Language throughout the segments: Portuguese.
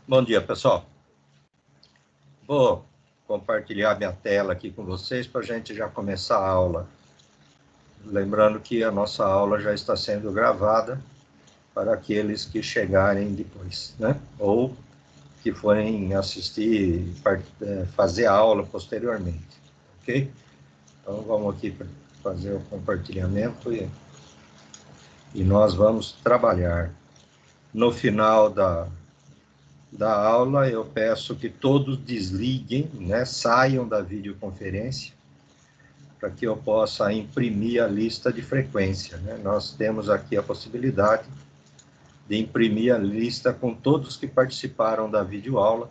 Bom dia, pessoal. Vou compartilhar minha tela aqui com vocês para a gente já começar a aula. Lembrando que a nossa aula já está sendo gravada para aqueles que chegarem depois, né? Ou que forem assistir, fazer a aula posteriormente, ok? Então, vamos aqui para fazer o compartilhamento e nós vamos trabalhar. No final da aula, eu peço que todos desliguem, né, saiam da videoconferência, para que eu possa imprimir a lista de frequência, né? Nós temos aqui a possibilidade de imprimir a lista com todos que participaram da videoaula,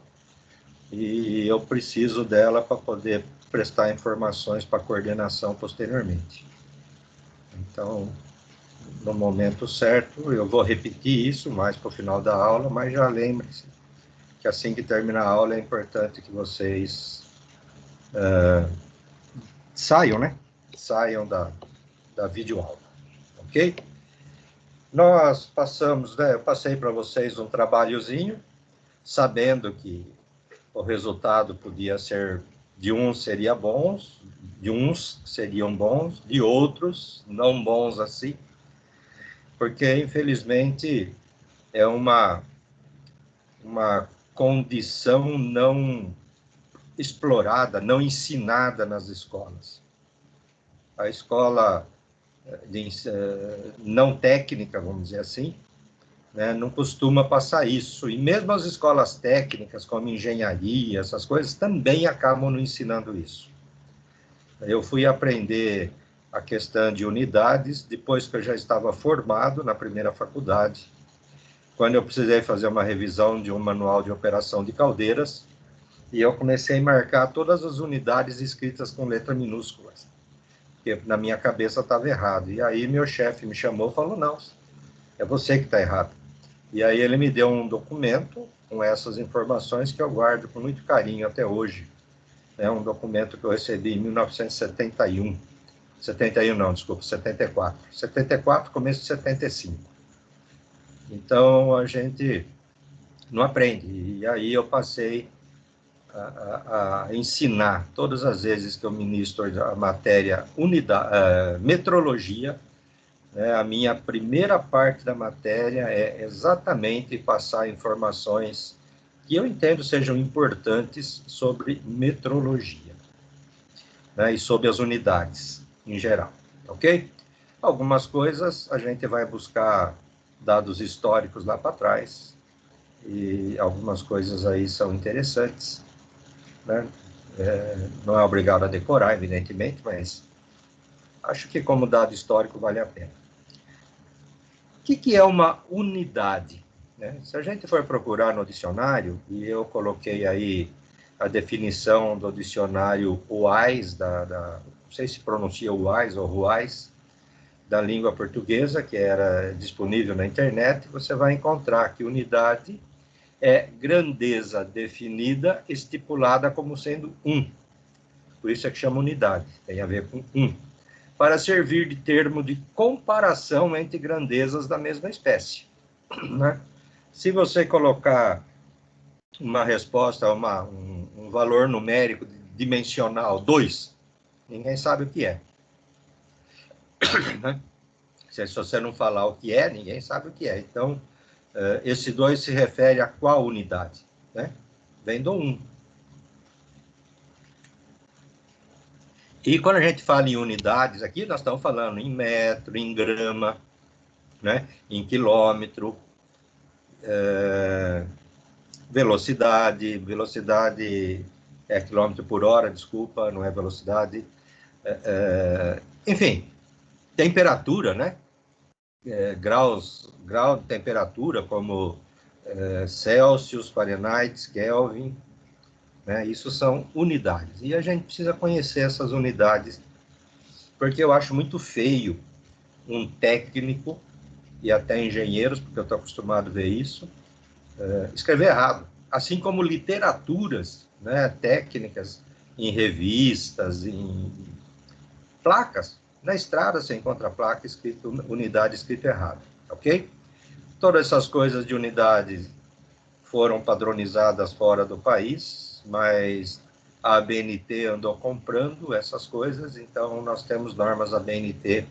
e eu preciso dela para poder prestar informações para a coordenação posteriormente. Então, no momento certo, eu vou repetir isso mais para o final da aula, mas já lembre-se que assim que terminar a aula é importante que vocês saiam, né? Saiam da videoaula, ok? Nós passamos, né? Eu passei para vocês um trabalhozinho, sabendo que o resultado podia ser, de uns seria bons, de uns seriam bons, de outros não bons assim, porque infelizmente é uma condição não explorada, não ensinada nas escolas. A escola não técnica, vamos dizer assim, né, não costuma passar isso. E mesmo as escolas técnicas, como engenharia, essas coisas, também acabam não ensinando isso. Eu fui aprender a questão de unidades depois que eu já estava formado na primeira faculdade, quando eu precisei fazer uma revisão de um manual de operação de caldeiras, e eu comecei a marcar todas as unidades escritas com letras minúsculas, porque na minha cabeça estava errado. E aí meu chefe me chamou e falou, não, é você que está errado. E aí ele me deu um documento com essas informações que eu guardo com muito carinho até hoje. É um documento que eu recebi em 1971. 71 não, desculpa, 74. 74, começo de 75. Então, a gente não aprende. E aí eu passei a ensinar, todas as vezes que eu ministro a matéria metrologia, né, a minha primeira parte da matéria é exatamente passar informações que eu entendo sejam importantes sobre metrologia, né, e sobre as unidades em geral, ok? Algumas coisas a gente vai buscar dados históricos lá para trás, e algumas coisas aí são interessantes, né? Não é obrigado a decorar, evidentemente, mas acho que como dado histórico vale a pena. O que é uma unidade? Né? Se a gente for procurar no dicionário, e eu coloquei aí a definição do dicionário UAIS, não sei se pronuncia UAIS ou RUAIS, da língua portuguesa, que era disponível na internet, você vai encontrar que unidade é grandeza definida, estipulada como sendo um. Por isso é que chama unidade, tem a ver com um. Para servir de termo de comparação entre grandezas da mesma espécie. Né? Se você colocar uma resposta, um valor numérico dimensional 2, ninguém sabe o que é. Né? Se você não falar o que é, ninguém sabe o que é. Então, esse 2 se refere a qual unidade? Né? Vem do 1. E quando a gente fala em unidades aqui, nós estamos falando em metro, em grama, né? Em quilômetro, velocidade é quilômetro por hora, desculpa, não é velocidade. Enfim, temperatura, né? Grau de temperatura, como Celsius, Fahrenheit, Kelvin, né? Isso são unidades. E a gente precisa conhecer essas unidades, porque eu acho muito feio um técnico, e até engenheiros, porque eu estou acostumado a ver isso, escrever errado. Assim como literaturas, né, técnicas em revistas, em placas. Na estrada você encontra placa unidade escrito errado, ok? Todas essas coisas de unidades foram padronizadas fora do país, mas a ABNT andou comprando essas coisas, então nós temos normas ABNT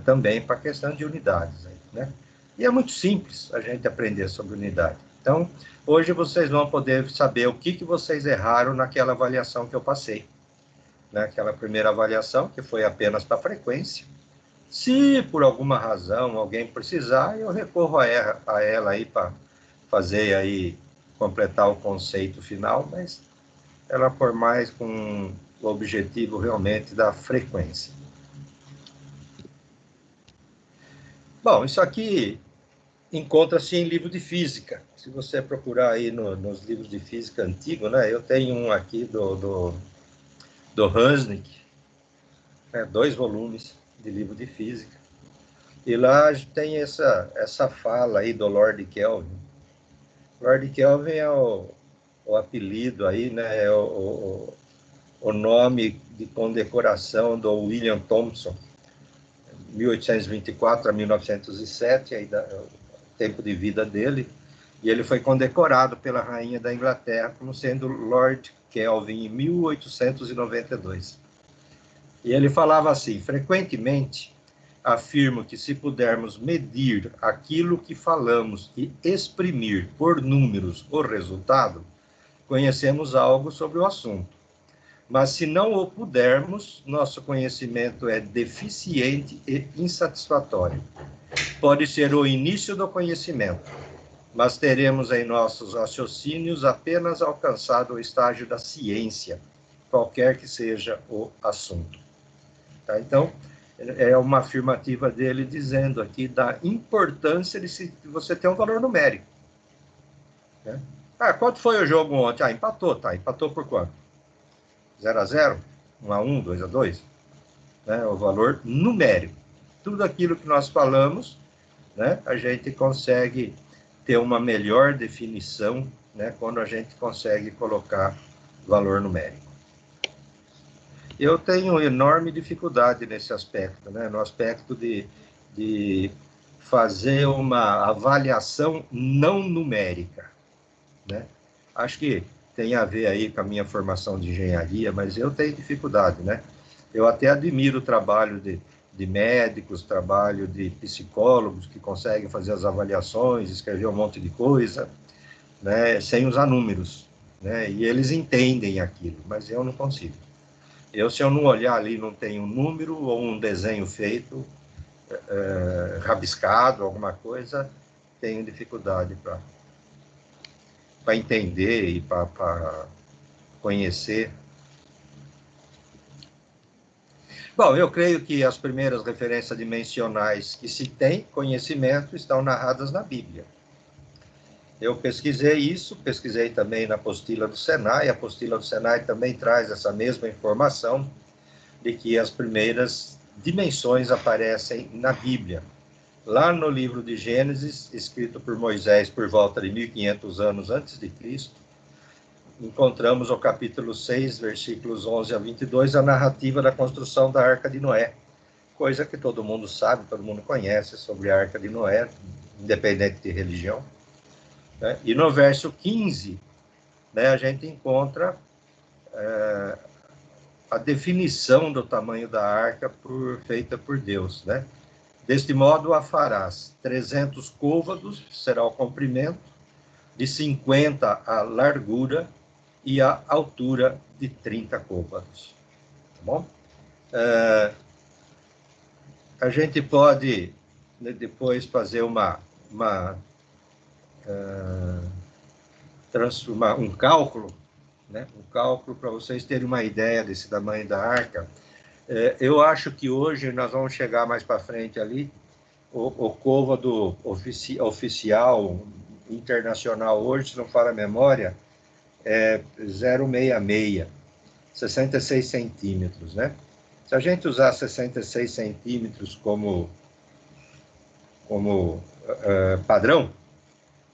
também para a questão de unidades, né? E é muito simples a gente aprender sobre unidade. Então, hoje vocês vão poder saber o que vocês erraram naquela avaliação que eu passei. Naquela primeira avaliação, que foi apenas para frequência. Se por alguma razão alguém precisar, eu recorro a ela aí para fazer aí, completar o conceito final, mas ela por mais com o objetivo realmente da frequência. Bom, isso aqui encontra-se em livro de física. Se você procurar aí nos livros de física antigos, né? Eu tenho um aqui do Hansnick, 2 volumes de livro de física. E lá tem essa fala aí do Lord Kelvin. Lord Kelvin é o apelido aí, né? É o nome de condecoração do William Thomson, 1824 a 1907, aí o tempo de vida dele, e ele foi condecorado pela rainha da Inglaterra como sendo Lord Kelvin em 1892. E ele falava assim: frequentemente afirmo que se pudermos medir aquilo que falamos e exprimir por números o resultado, conhecemos algo sobre o assunto. Mas se não o pudermos, nosso conhecimento é deficiente e insatisfatório. Pode ser o início do conhecimento, mas teremos em nossos raciocínios apenas alcançado o estágio da ciência, qualquer que seja o assunto. Tá? Então, é uma afirmativa dele dizendo aqui da importância de você ter um valor numérico. Né? Quanto foi o jogo ontem? Empatou, tá? Empatou por quanto? 0-0? 1-1? 2-2? Né? O valor numérico. Tudo aquilo que nós falamos, né? A gente consegue ter uma melhor definição, né? Quando a gente consegue colocar valor numérico. Eu tenho enorme dificuldade nesse aspecto, né? No aspecto de fazer uma avaliação não numérica, né? Acho que tem a ver aí com a minha formação de engenharia, mas eu tenho dificuldade, né? Eu até admiro o trabalho de médicos, trabalho de psicólogos que conseguem fazer as avaliações, escrever um monte de coisa, né? Sem usar números, né? E eles entendem aquilo, mas eu não consigo. Se eu não olhar ali, não tem um número ou um desenho feito, rabiscado, alguma coisa, tenho dificuldade para entender e para conhecer. Bom, eu creio que as primeiras referências dimensionais que se tem conhecimento estão narradas na Bíblia. Eu pesquisei isso, pesquisei também na apostila do Senai. A apostila do Senai também traz essa mesma informação de que as primeiras dimensões aparecem na Bíblia. Lá no livro de Gênesis, escrito por Moisés por volta de 1500 anos antes de Cristo, encontramos o capítulo 6, versículos 11 a 22, a narrativa da construção da Arca de Noé, coisa que todo mundo sabe, todo mundo conhece sobre a Arca de Noé, independente de religião. Né? E no verso 15, né, a gente encontra a definição do tamanho da arca feita por Deus, né? Deste modo a farás 300 côvados, será o comprimento, de 50 a largura e a altura de 30 côvados. Tá bom? A gente pode, né, depois fazer um cálculo, né? Um cálculo para vocês terem uma ideia desse tamanho da arca. Eu acho que hoje nós vamos chegar mais para frente ali, o côvado oficial internacional hoje, se não fala a memória, é 0,66, 66 centímetros, né? Se a gente usar 66 centímetros como padrão,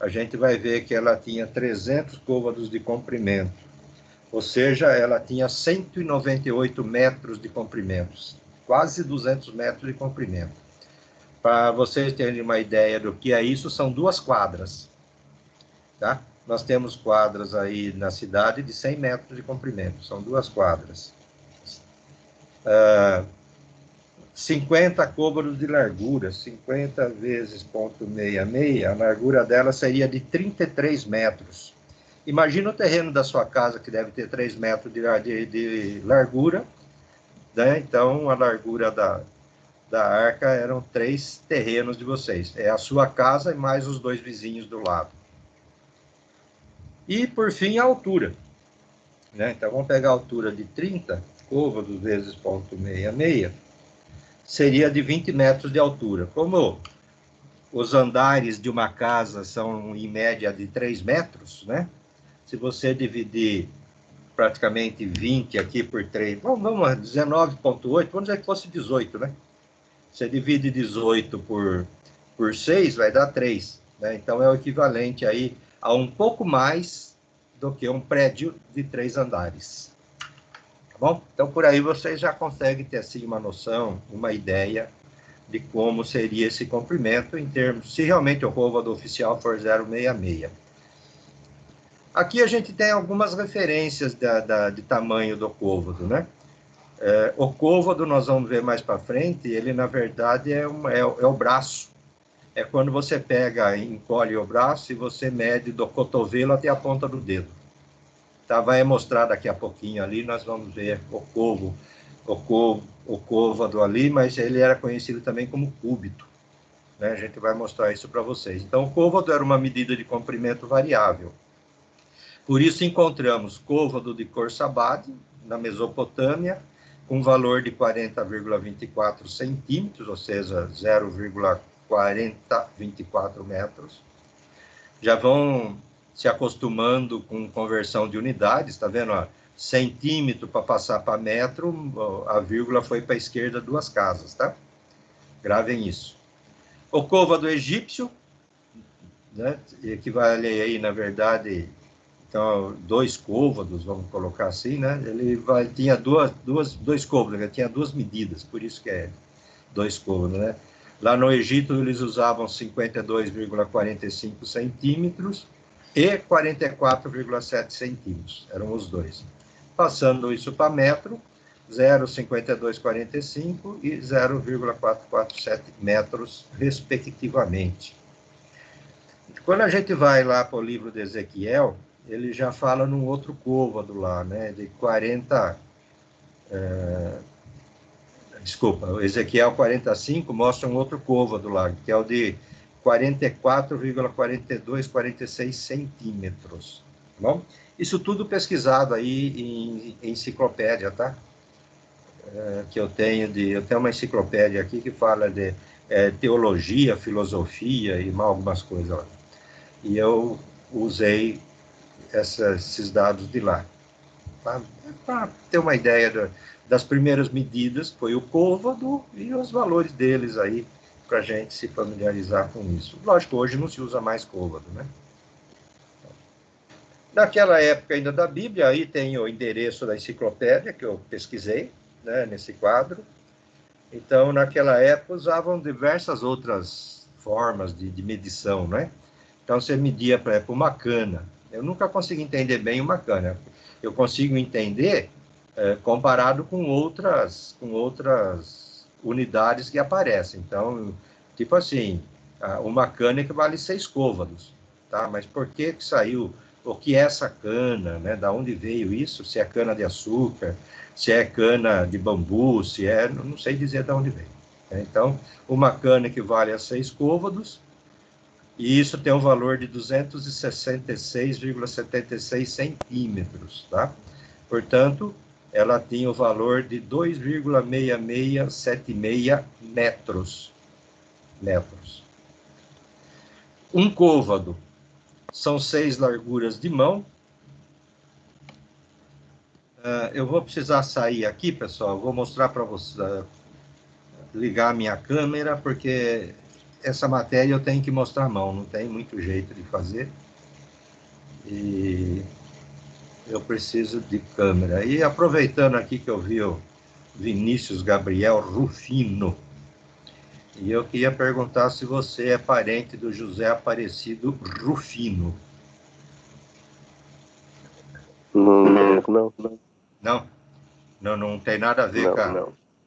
a gente vai ver que ela tinha 300 côvados de comprimento, ou seja, ela tinha 198 metros de comprimento, quase 200 metros de comprimento. Para vocês terem uma ideia do que é isso, são 2 quadras. tá? Nós temos quadras aí na cidade de 100 metros de comprimento, são 2 quadras. 50 côvados de largura, 50 vezes 0,66, a largura dela seria de 33 metros. Imagina o terreno da sua casa, que deve ter 3 metros de largura, né? Então, a largura da arca eram 3 terrenos de vocês. É a sua casa e mais os 2 vizinhos do lado. E, por fim, a altura, né? Então, vamos pegar a altura de 30 côvados vezes 0,66, seria de 20 metros de altura. Como os andares de uma casa são, em média, de 3 metros, né? Se você dividir praticamente 20 aqui por 3, vamos 19,8, vamos dizer que fosse 18, né? Você divide 18 por 6, vai dar 3, né? Então, é o equivalente aí a um pouco mais do que um prédio de 3 andares. Tá bom? Então, por aí vocês já conseguem ter, assim, uma noção, uma ideia de como seria esse comprimento em termos, se realmente o côvado oficial for 0,66. Aqui a gente tem algumas referências de tamanho do côvado, né? O côvado, nós vamos ver mais para frente, ele na verdade é o braço. É quando você pega, encolhe o braço e você mede do cotovelo até a ponta do dedo. Tá? Vai mostrar daqui a pouquinho ali, nós vamos ver o côvado ali, mas ele era conhecido também como cúbito, né? A gente vai mostrar isso para vocês. Então, o côvado era uma medida de comprimento variável. Por isso, encontramos côvado de Khorsabad, na Mesopotâmia, com valor de 40,24 centímetros, ou seja, 0,4024 metros. Já vão se acostumando com conversão de unidades, tá vendo? Ó, centímetro para passar para metro, a vírgula foi para a esquerda 2 casas, tá? Gravem isso. O côvado egípcio, né, equivale aí, na verdade, então, 2 côvados, vamos colocar assim, né? Ele tinha dois côvados, ele tinha 2 medidas, por isso que é 2 côvados, né? Lá no Egito, eles usavam 52,45 centímetros e 44,7 centímetros, eram os dois. Passando isso para metro, 0,5245 e 0,447 metros, respectivamente. Quando a gente vai lá para o livro de Ezequiel, ele já fala num outro côvado lá, né, de 40... desculpa, o Ezequiel 45 mostra um outro côvado lá, que é o de 44,4246 centímetros. Bom, isso tudo pesquisado aí em enciclopédia, tá? Que eu tenho uma enciclopédia aqui que fala de teologia, filosofia e algumas coisas lá. E eu usei esses dados de lá, tá? Para ter uma ideia das primeiras medidas, foi o côvado e os valores deles aí, para a gente se familiarizar com isso. Lógico, hoje não se usa mais côvado, né? Naquela época ainda da Bíblia, aí tem o endereço da enciclopédia que eu pesquisei, né, nesse quadro. Então, naquela época, usavam diversas outras formas de medição, né? Então, você media, por exemplo, uma cana. Eu nunca consegui entender bem uma cana. Eu consigo entender comparado com outras unidades que aparecem. Então, tipo assim, uma cana equivale a 6 côvados, tá? Mas por que saiu? O que é essa cana, né? Da onde veio isso? Se é cana de açúcar, se é cana de bambu, se é... Não sei dizer de onde veio. Então, uma cana equivale a 6 côvados, e isso tem um valor de 266,76 centímetros, tá? Portanto, ela tinha o valor de 2,6676 metros. Um côvado são 6 larguras de mão. Eu vou precisar sair aqui, pessoal. Vou mostrar para vocês, ligar a minha câmera, porque essa matéria eu tenho que mostrar a mão, não tem muito jeito de fazer. E eu preciso de câmera. E aproveitando aqui que eu vi o Vinícius Gabriel Rufino, e eu queria perguntar se você é parente do José Aparecido Rufino. Não? Não tem nada a ver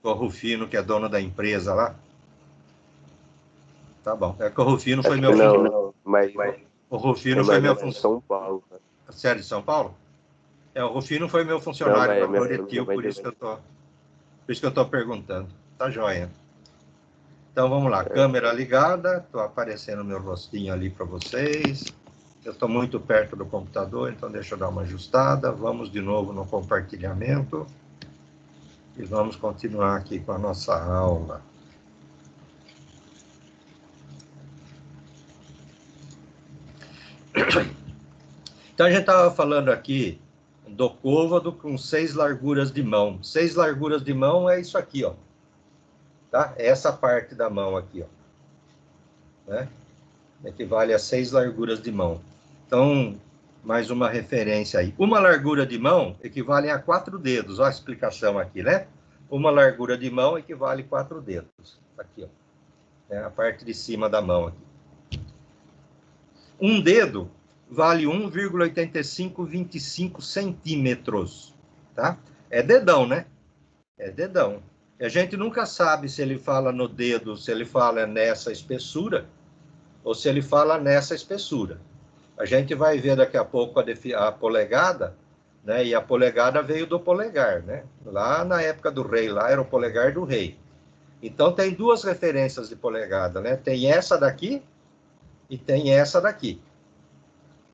com o Rufino, que é dono da empresa lá? Tá bom. É que o Rufino foi meu funcionário. O Rufino foi meu funcionário. São Paulo. Sério, de São Paulo? O Rufino foi meu funcionário da Coretil, por isso que eu tô perguntando. Tá joia. Então vamos lá, câmera ligada, estou aparecendo meu rostinho ali para vocês. Eu estou muito perto do computador, então deixa eu dar uma ajustada. Vamos de novo no compartilhamento e vamos continuar aqui com a nossa aula. Então a gente estava falando aqui do côvado com 6 larguras de mão. 6 larguras de mão é isso aqui, ó. Tá? Essa parte da mão aqui, ó. Né? Equivale a 6 larguras de mão. Então, mais uma referência aí. Uma largura de mão equivale a 4 dedos. Olha a explicação aqui, né? Uma largura de mão equivale a 4 dedos. Aqui, ó. É a parte de cima da mão aqui. Um dedo vale 1,8525 centímetros, tá? É dedão, né? É dedão. E a gente nunca sabe se ele fala no dedo, se ele fala nessa espessura, ou se ele fala nessa espessura. A gente vai ver daqui a pouco a polegada, né? E a polegada veio do polegar, né? Lá na época do rei, lá era o polegar do rei. Então tem duas referências de polegada, né? Tem essa daqui e tem essa daqui.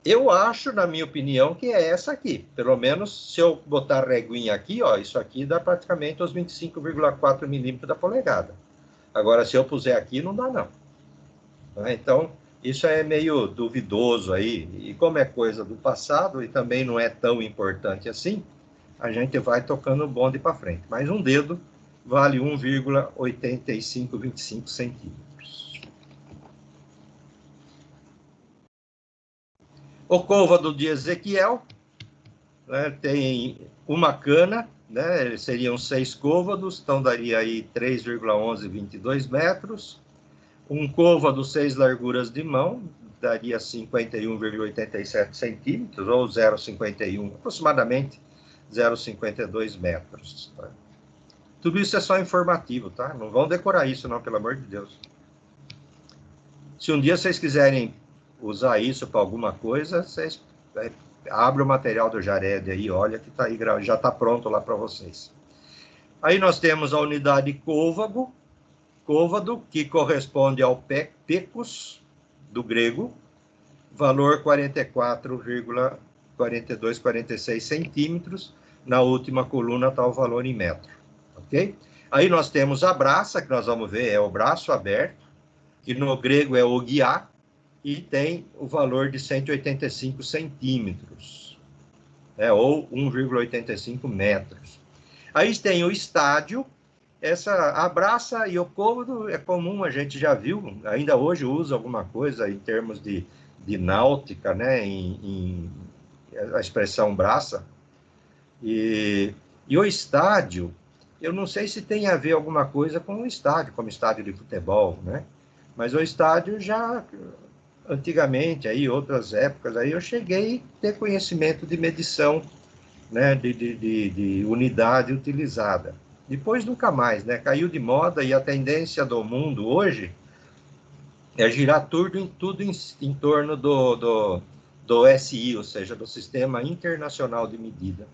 Eu acho, na minha opinião, que é essa aqui. Pelo menos, se eu botar a reguinha aqui, ó, isso aqui dá praticamente os 25,4 milímetros da polegada. Agora, se eu puser aqui, não dá, não. Então, isso é meio duvidoso aí. E como é coisa do passado e também não é tão importante assim, a gente vai tocando o bonde para frente. Mas um dedo vale 1,8525 centímetros. O côvado de Ezequiel, né, tem uma cana, né, seriam 6 côvados, então daria aí 3,1122 metros. Um côvado 6 larguras de mão, daria 51,87 centímetros, ou 0,51, aproximadamente 0,52 metros. Tá? Tudo isso é só informativo, tá? Não vão decorar isso, não, pelo amor de Deus. Se um dia vocês quiserem usar isso para alguma coisa, vocês abrem o material do Jared aí, olha que tá aí, já está pronto lá para vocês. Aí nós temos a unidade côvado, que corresponde ao pecus, do grego, valor 44,4246 centímetros. Na última coluna está o valor em metro, ok? Aí nós temos a braça, que nós vamos ver, é o braço aberto, que no grego é ogiá, e tem o valor de 185 centímetros, ou 1,85 metros. Aí tem o estádio, a braça e o côvado é comum, a gente já viu, ainda hoje usa alguma coisa em termos de náutica, né, a expressão braça. E o estádio, eu não sei se tem a ver alguma coisa com o estádio, como estádio de futebol, né? Mas o estádio já, antigamente, aí, outras épocas, aí eu cheguei a ter conhecimento de medição, né, de unidade utilizada. Depois nunca mais, né? Caiu de moda e a tendência do mundo hoje é girar tudo em torno do SI, ou seja, do Sistema Internacional de Medida.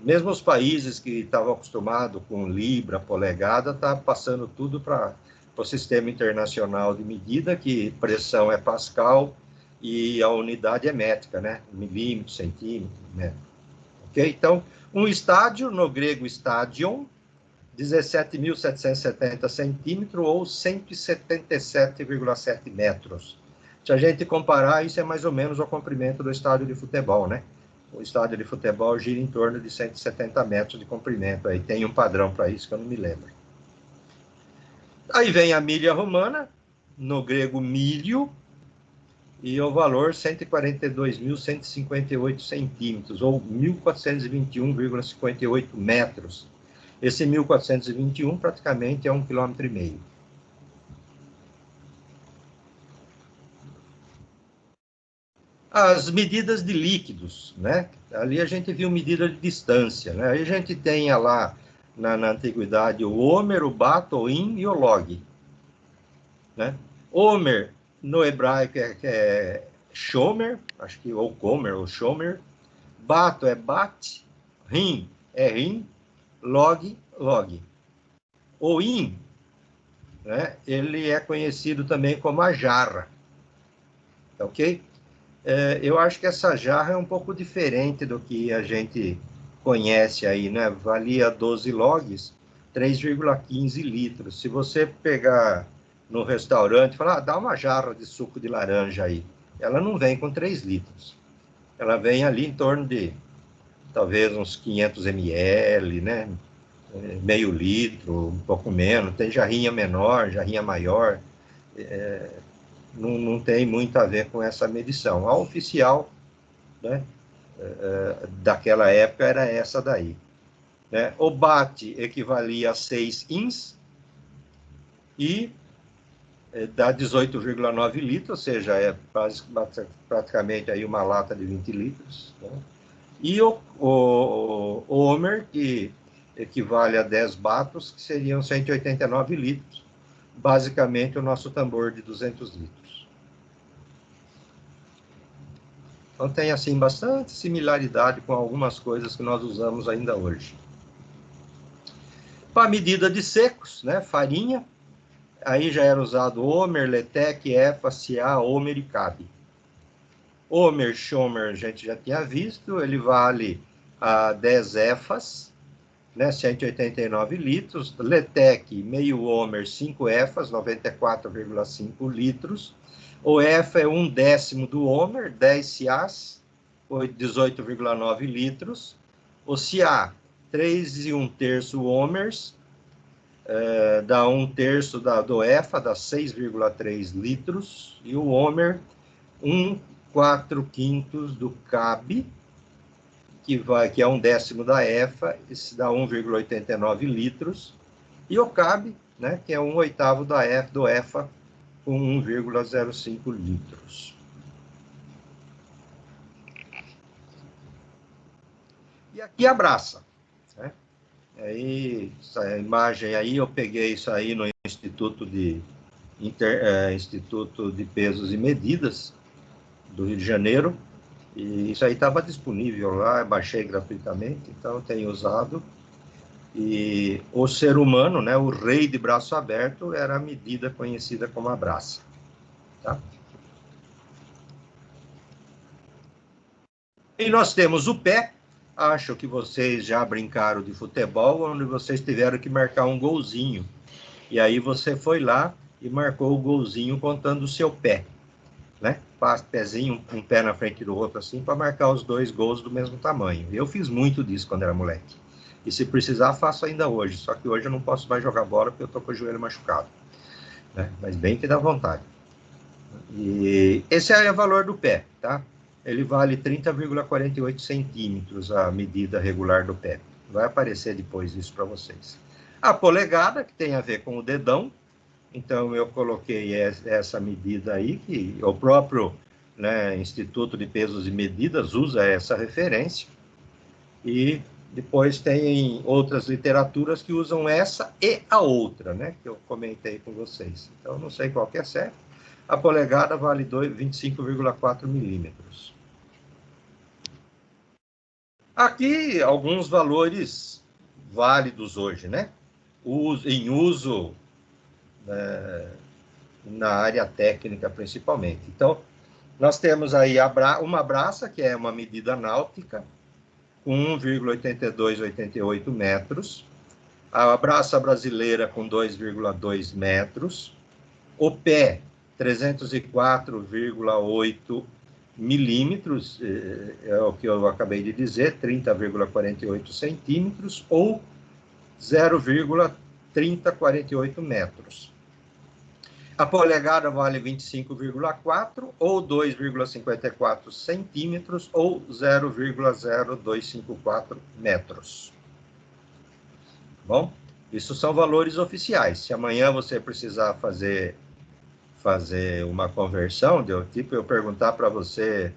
Mesmo os países que estavam acostumados com libra, polegada, tá passando tudo para o Sistema Internacional de Medida, que pressão é pascal e a unidade é métrica, né? Milímetro, centímetro, metro. Ok? Então, um estádio, no grego stadion, 17.770 centímetros ou 177,7 metros. Se a gente comparar, isso é mais ou menos o comprimento do estádio de futebol, né? O estádio de futebol gira em torno de 170 metros de comprimento. Aí tem um padrão para isso que eu não me lembro. Aí vem a milha romana, no grego milho, e o valor 142.158 centímetros, ou 1.421,58 metros. Esse 1.421 praticamente é 1,5 km. As medidas de líquidos, né? Ali a gente viu medida de distância, né? Aí a gente tem lá na antiguidade o Homer, o Bato, o In e o Log, né? Homer no hebraico é Shomer, acho que ou Comer ou Shomer. Bato é Bat, Rim é Rim, Log, Log. O In, né? Ele é conhecido também como a jarra, ok? Eu acho que essa jarra é um pouco diferente do que a gente conhece aí, né? Valia 12 logs, 3,15 litros. Se você pegar no restaurante e falar, dá uma jarra de suco de laranja aí, ela não vem com 3 litros. Ela vem ali em torno de, talvez, uns 500 ml, né? Meio litro, um pouco menos. Tem jarrinha menor, jarrinha maior. Não tem muito a ver com essa medição. A oficial, né, daquela época era essa daí, né? O bate equivalia a 6 ins e dá 18,9 litros, ou seja, é praticamente aí uma lata de 20 litros. Né? E o Homer, que equivale a 10 batos, que seriam 189 litros, basicamente o nosso tambor de 200 litros. Então tem, assim, bastante similaridade com algumas coisas que nós usamos ainda hoje. Para a medida de secos, né, farinha, aí já era usado Homer, Letec, Efa, Ca, Homer e Cabe. Homer, Shomer, a gente já tinha visto, ele vale a 10 Efas, né, 189 litros. Letec, meio Homer, 5 Efas, 94,5 litros. O Efa é 1/10 do Homer, 10 Cas, 18,9 litros. O Ca, 3 1/3 Homers, dá 1/3 do Efa, dá 6,3 litros. E o Homer, 1/4 do Cabe, que é 1/10 da Efa, esse dá 1,89 litros. E o Cabe, né, que é 1/8 do Efa, com 1,05 litros. E aqui abraça, né? Aí, essa imagem aí, eu peguei isso aí no Instituto de Pesos e Medidas do Rio de Janeiro, e isso aí estava disponível lá, baixei gratuitamente, então eu tenho usado. E o ser humano, né, o rei de braço aberto, era a medida conhecida como a braça. Tá? E nós temos o pé. Acho que vocês já brincaram de futebol, onde vocês tiveram que marcar um golzinho. E aí você foi lá e marcou o golzinho contando o seu pé, né? Pezinho, um pé na frente do outro, assim, para marcar os 2 gols do mesmo tamanho. Eu fiz muito disso quando era moleque. E se precisar, faço ainda hoje. Só que hoje eu não posso mais jogar bola porque eu tô com o joelho machucado. Né? Mas bem que dá vontade. E esse é o valor do pé, tá? Ele vale 30,48 centímetros, a medida regular do pé. Vai aparecer depois isso para vocês. A polegada, que tem a ver com o dedão, então eu coloquei essa medida aí, que o próprio, né, Instituto de Pesos e Medidas usa essa referência, e depois tem outras literaturas que usam essa e a outra, né, que eu comentei com vocês. Então, não sei qual que é certo. A polegada vale 25,4 milímetros. Aqui, alguns valores válidos hoje, né? Em uso na área técnica, principalmente. Então, nós temos aí uma braça, que é uma medida náutica, com 1,8288 metros. A braça brasileira, com 2,2 metros. O pé, 304,8 milímetros, é o que eu acabei de dizer, 30,48 centímetros, ou 0,3048 metros. A polegada vale 25,4 ou 2,54 centímetros ou 0,0254 metros. Bom, isso são valores oficiais. Se amanhã você precisar fazer uma conversão, tipo eu perguntar para você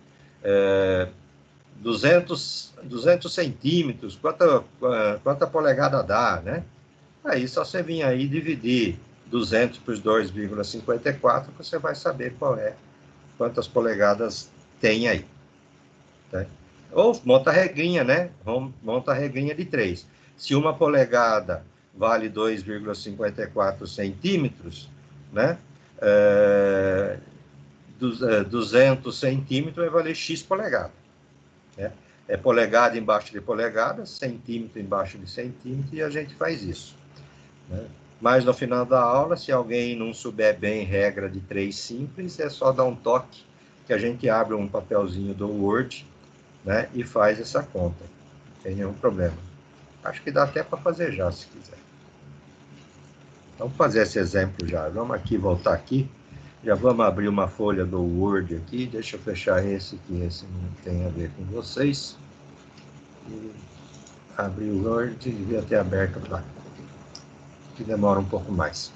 200 centímetros, quanta polegada dá, né? Aí só você vir aí dividir 200 por 2,54, você vai saber quantas polegadas tem aí. Tá? Ou monta a regrinha, né? Monta a regrinha de 3. Se uma polegada vale 2,54 centímetros, né? 200 centímetros vai valer X polegada. Né? É polegada embaixo de polegada, centímetro embaixo de centímetro, e a gente faz isso. Né? Mas no final da aula, se alguém não souber bem regra de 3 simples, é só dar um toque, que a gente abre um papelzinho do Word, né, e faz essa conta. Não tem nenhum problema. Acho que dá até para fazer já, se quiser. Então, vamos fazer esse exemplo já. Vamos aqui, voltar aqui. Já vamos abrir uma folha do Word aqui. Deixa eu fechar esse, que esse não tem a ver com vocês. E abrir o Word, devia ter aberto lá. Que demora um pouco mais.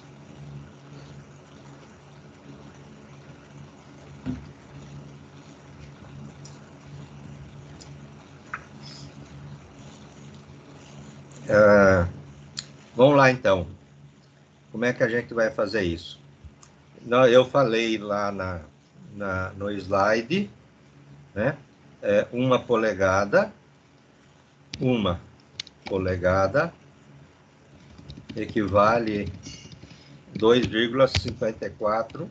Vamos lá, então. Como é que a gente vai fazer isso? Eu falei lá no slide, né? Uma polegada equivale 2,54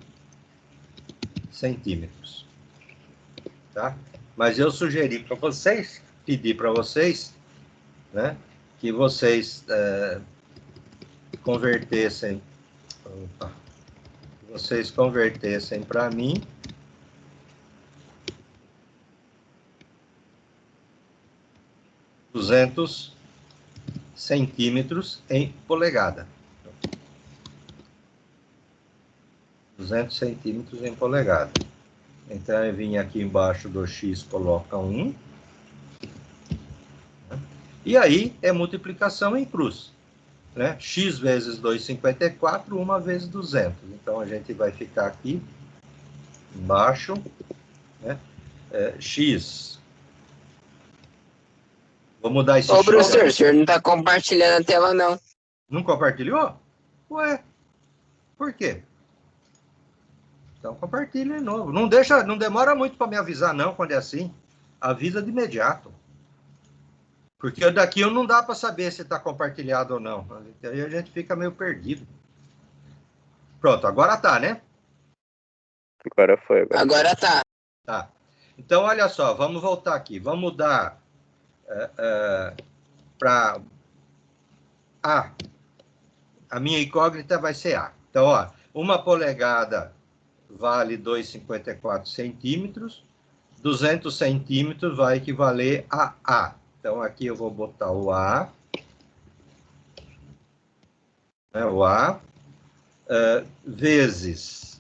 centímetros. Tá? Mas eu sugeri para vocês, pedi para vocês, né, que vocês convertessem para mim (200 centímetros em polegada. 200 centímetros em polegada. Então, eu vim aqui embaixo do X, coloca 1. E aí, é multiplicação em cruz. Né? X vezes 2,54, 1 vezes 200. Então, a gente vai ficar aqui, embaixo, né? X. Vou mudar esse X. Ô, professor, o senhor não está compartilhando a tela, não. Não compartilhou? Ué, por quê? Então, compartilha de novo. Não demora muito para me avisar, não, quando é assim. Avisa de imediato. Porque daqui não dá para saber se está compartilhado ou não. Aí a gente fica meio perdido. Pronto, agora tá, né? Agora foi. Agora tá. Tá. Então, olha só, vamos voltar aqui. Vamos mudar para A. A minha incógnita vai ser A. Então, ó, uma polegada vale 2,54 centímetros. 200 centímetros vai equivaler a A. Então, aqui eu vou botar o A. Vezes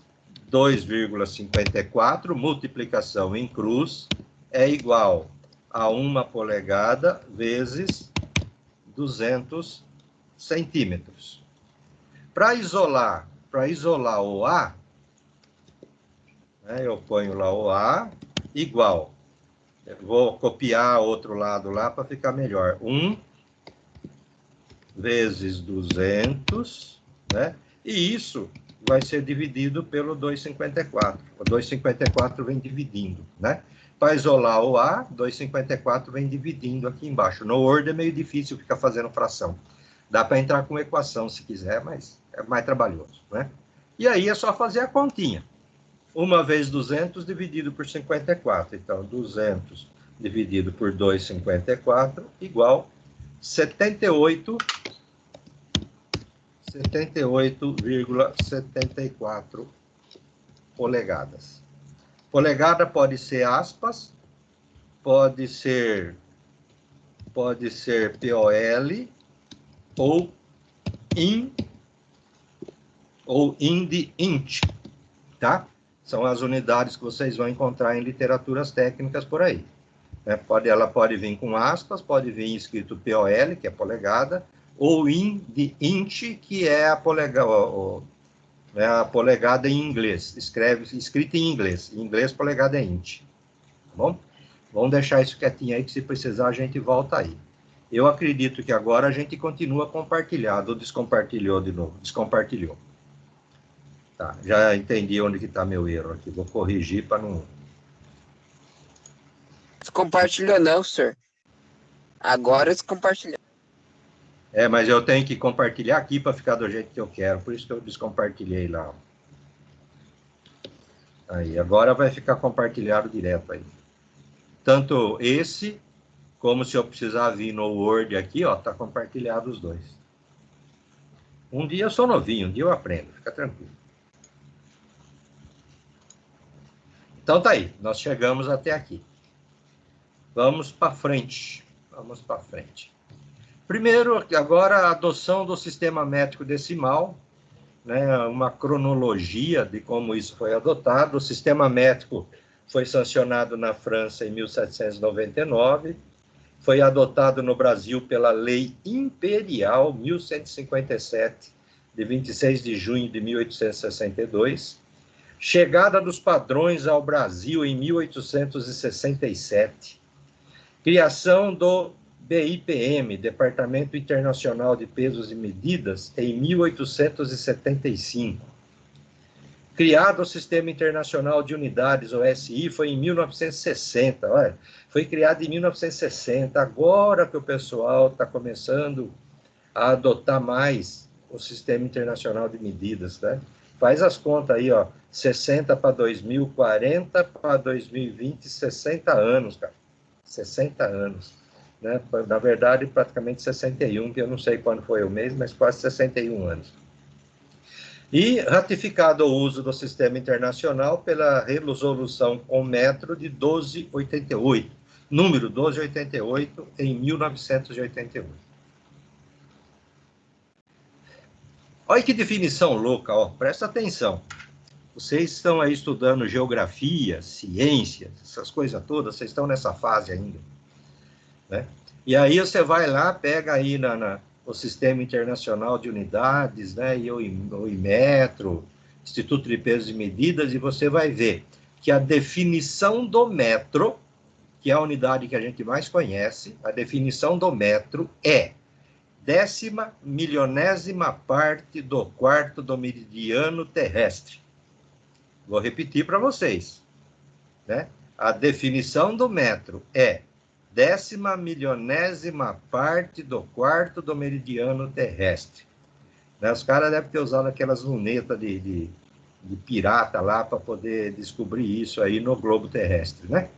2,54, multiplicação em cruz, é igual a 1 polegada vezes 200 centímetros. Para isolar o A, né, eu ponho lá o A igual. Eu vou copiar outro lado lá para ficar melhor. 1 vezes 200, né? E isso vai ser dividido pelo 2,54. O 2,54 vem dividindo, né? Para isolar o A, 2,54 vem dividindo aqui embaixo. No Word é meio difícil ficar fazendo fração. Dá para entrar com equação se quiser, mas é mais trabalhoso, né? E aí é só fazer a continha. 1 vezes 200 dividido por 54. Então, 200 dividido por 2,54 igual 78,74 polegadas. Polegada pode ser aspas, pode ser POL ou IND, tá? São as unidades que vocês vão encontrar em literaturas técnicas por aí. Ela pode vir com aspas, pode vir escrito POL, que é polegada, ou INT, que é a polegada em inglês. Escrita em inglês. Em inglês, polegada é INT. Tá bom? Vamos deixar isso quietinho aí, que se precisar a gente volta aí. Eu acredito que agora a gente continua compartilhado, ou descompartilhou de novo, descompartilhou. Tá, já entendi onde que está meu erro aqui, vou corrigir para não... Descompartilhou não, senhor. Agora descompartilhou. Mas eu tenho que compartilhar aqui para ficar do jeito que eu quero, por isso que eu descompartilhei lá. Aí, agora vai ficar compartilhado direto aí. Tanto esse, como se eu precisar vir no Word aqui, ó, tá compartilhado os dois. Um dia eu sou novinho, um dia eu aprendo, fica tranquilo. Então tá aí, nós chegamos até aqui. Vamos para frente, vamos para frente. Primeiro, agora a adoção do sistema métrico decimal, né, uma cronologia de como isso foi adotado. O sistema métrico foi sancionado na França em 1799, foi adotado no Brasil pela Lei Imperial 1157, de 26 de junho de 1862, chegada dos padrões ao Brasil em 1867, criação do BIPM, Departamento Internacional de Pesos e Medidas, em 1875. Criado o Sistema Internacional de Unidades, o SI, foi em 1960. Olha, foi criado em 1960, agora que o pessoal está começando a adotar mais o Sistema Internacional de Medidas, né? Faz as contas aí, ó, 60 para 2000, 40 para 2020, 60 anos, cara. 60 anos. Né? Na verdade, praticamente 61, que eu não sei quando foi o mês, mas quase 61 anos. E ratificado o uso do sistema internacional pela resolução OMETRO de 1288, número 1288, em 1988. Olha que definição louca, ó, presta atenção. Vocês estão aí estudando geografia, ciências, essas coisas todas, vocês estão nessa fase ainda. Né? E aí você vai lá, pega aí o Sistema Internacional de Unidades, né, e o Inmetro, Instituto de Pesos e Medidas, e você vai ver que a definição do metro, que é a unidade que a gente mais conhece, a definição do metro é 10/milionésima parte do quarto do meridiano terrestre. Vou repetir para vocês. Né? A definição do metro é 10/milionésima parte do quarto do meridiano terrestre. Né? Os caras devem ter usado aquelas lunetas de pirata lá para poder descobrir isso aí no globo terrestre, né?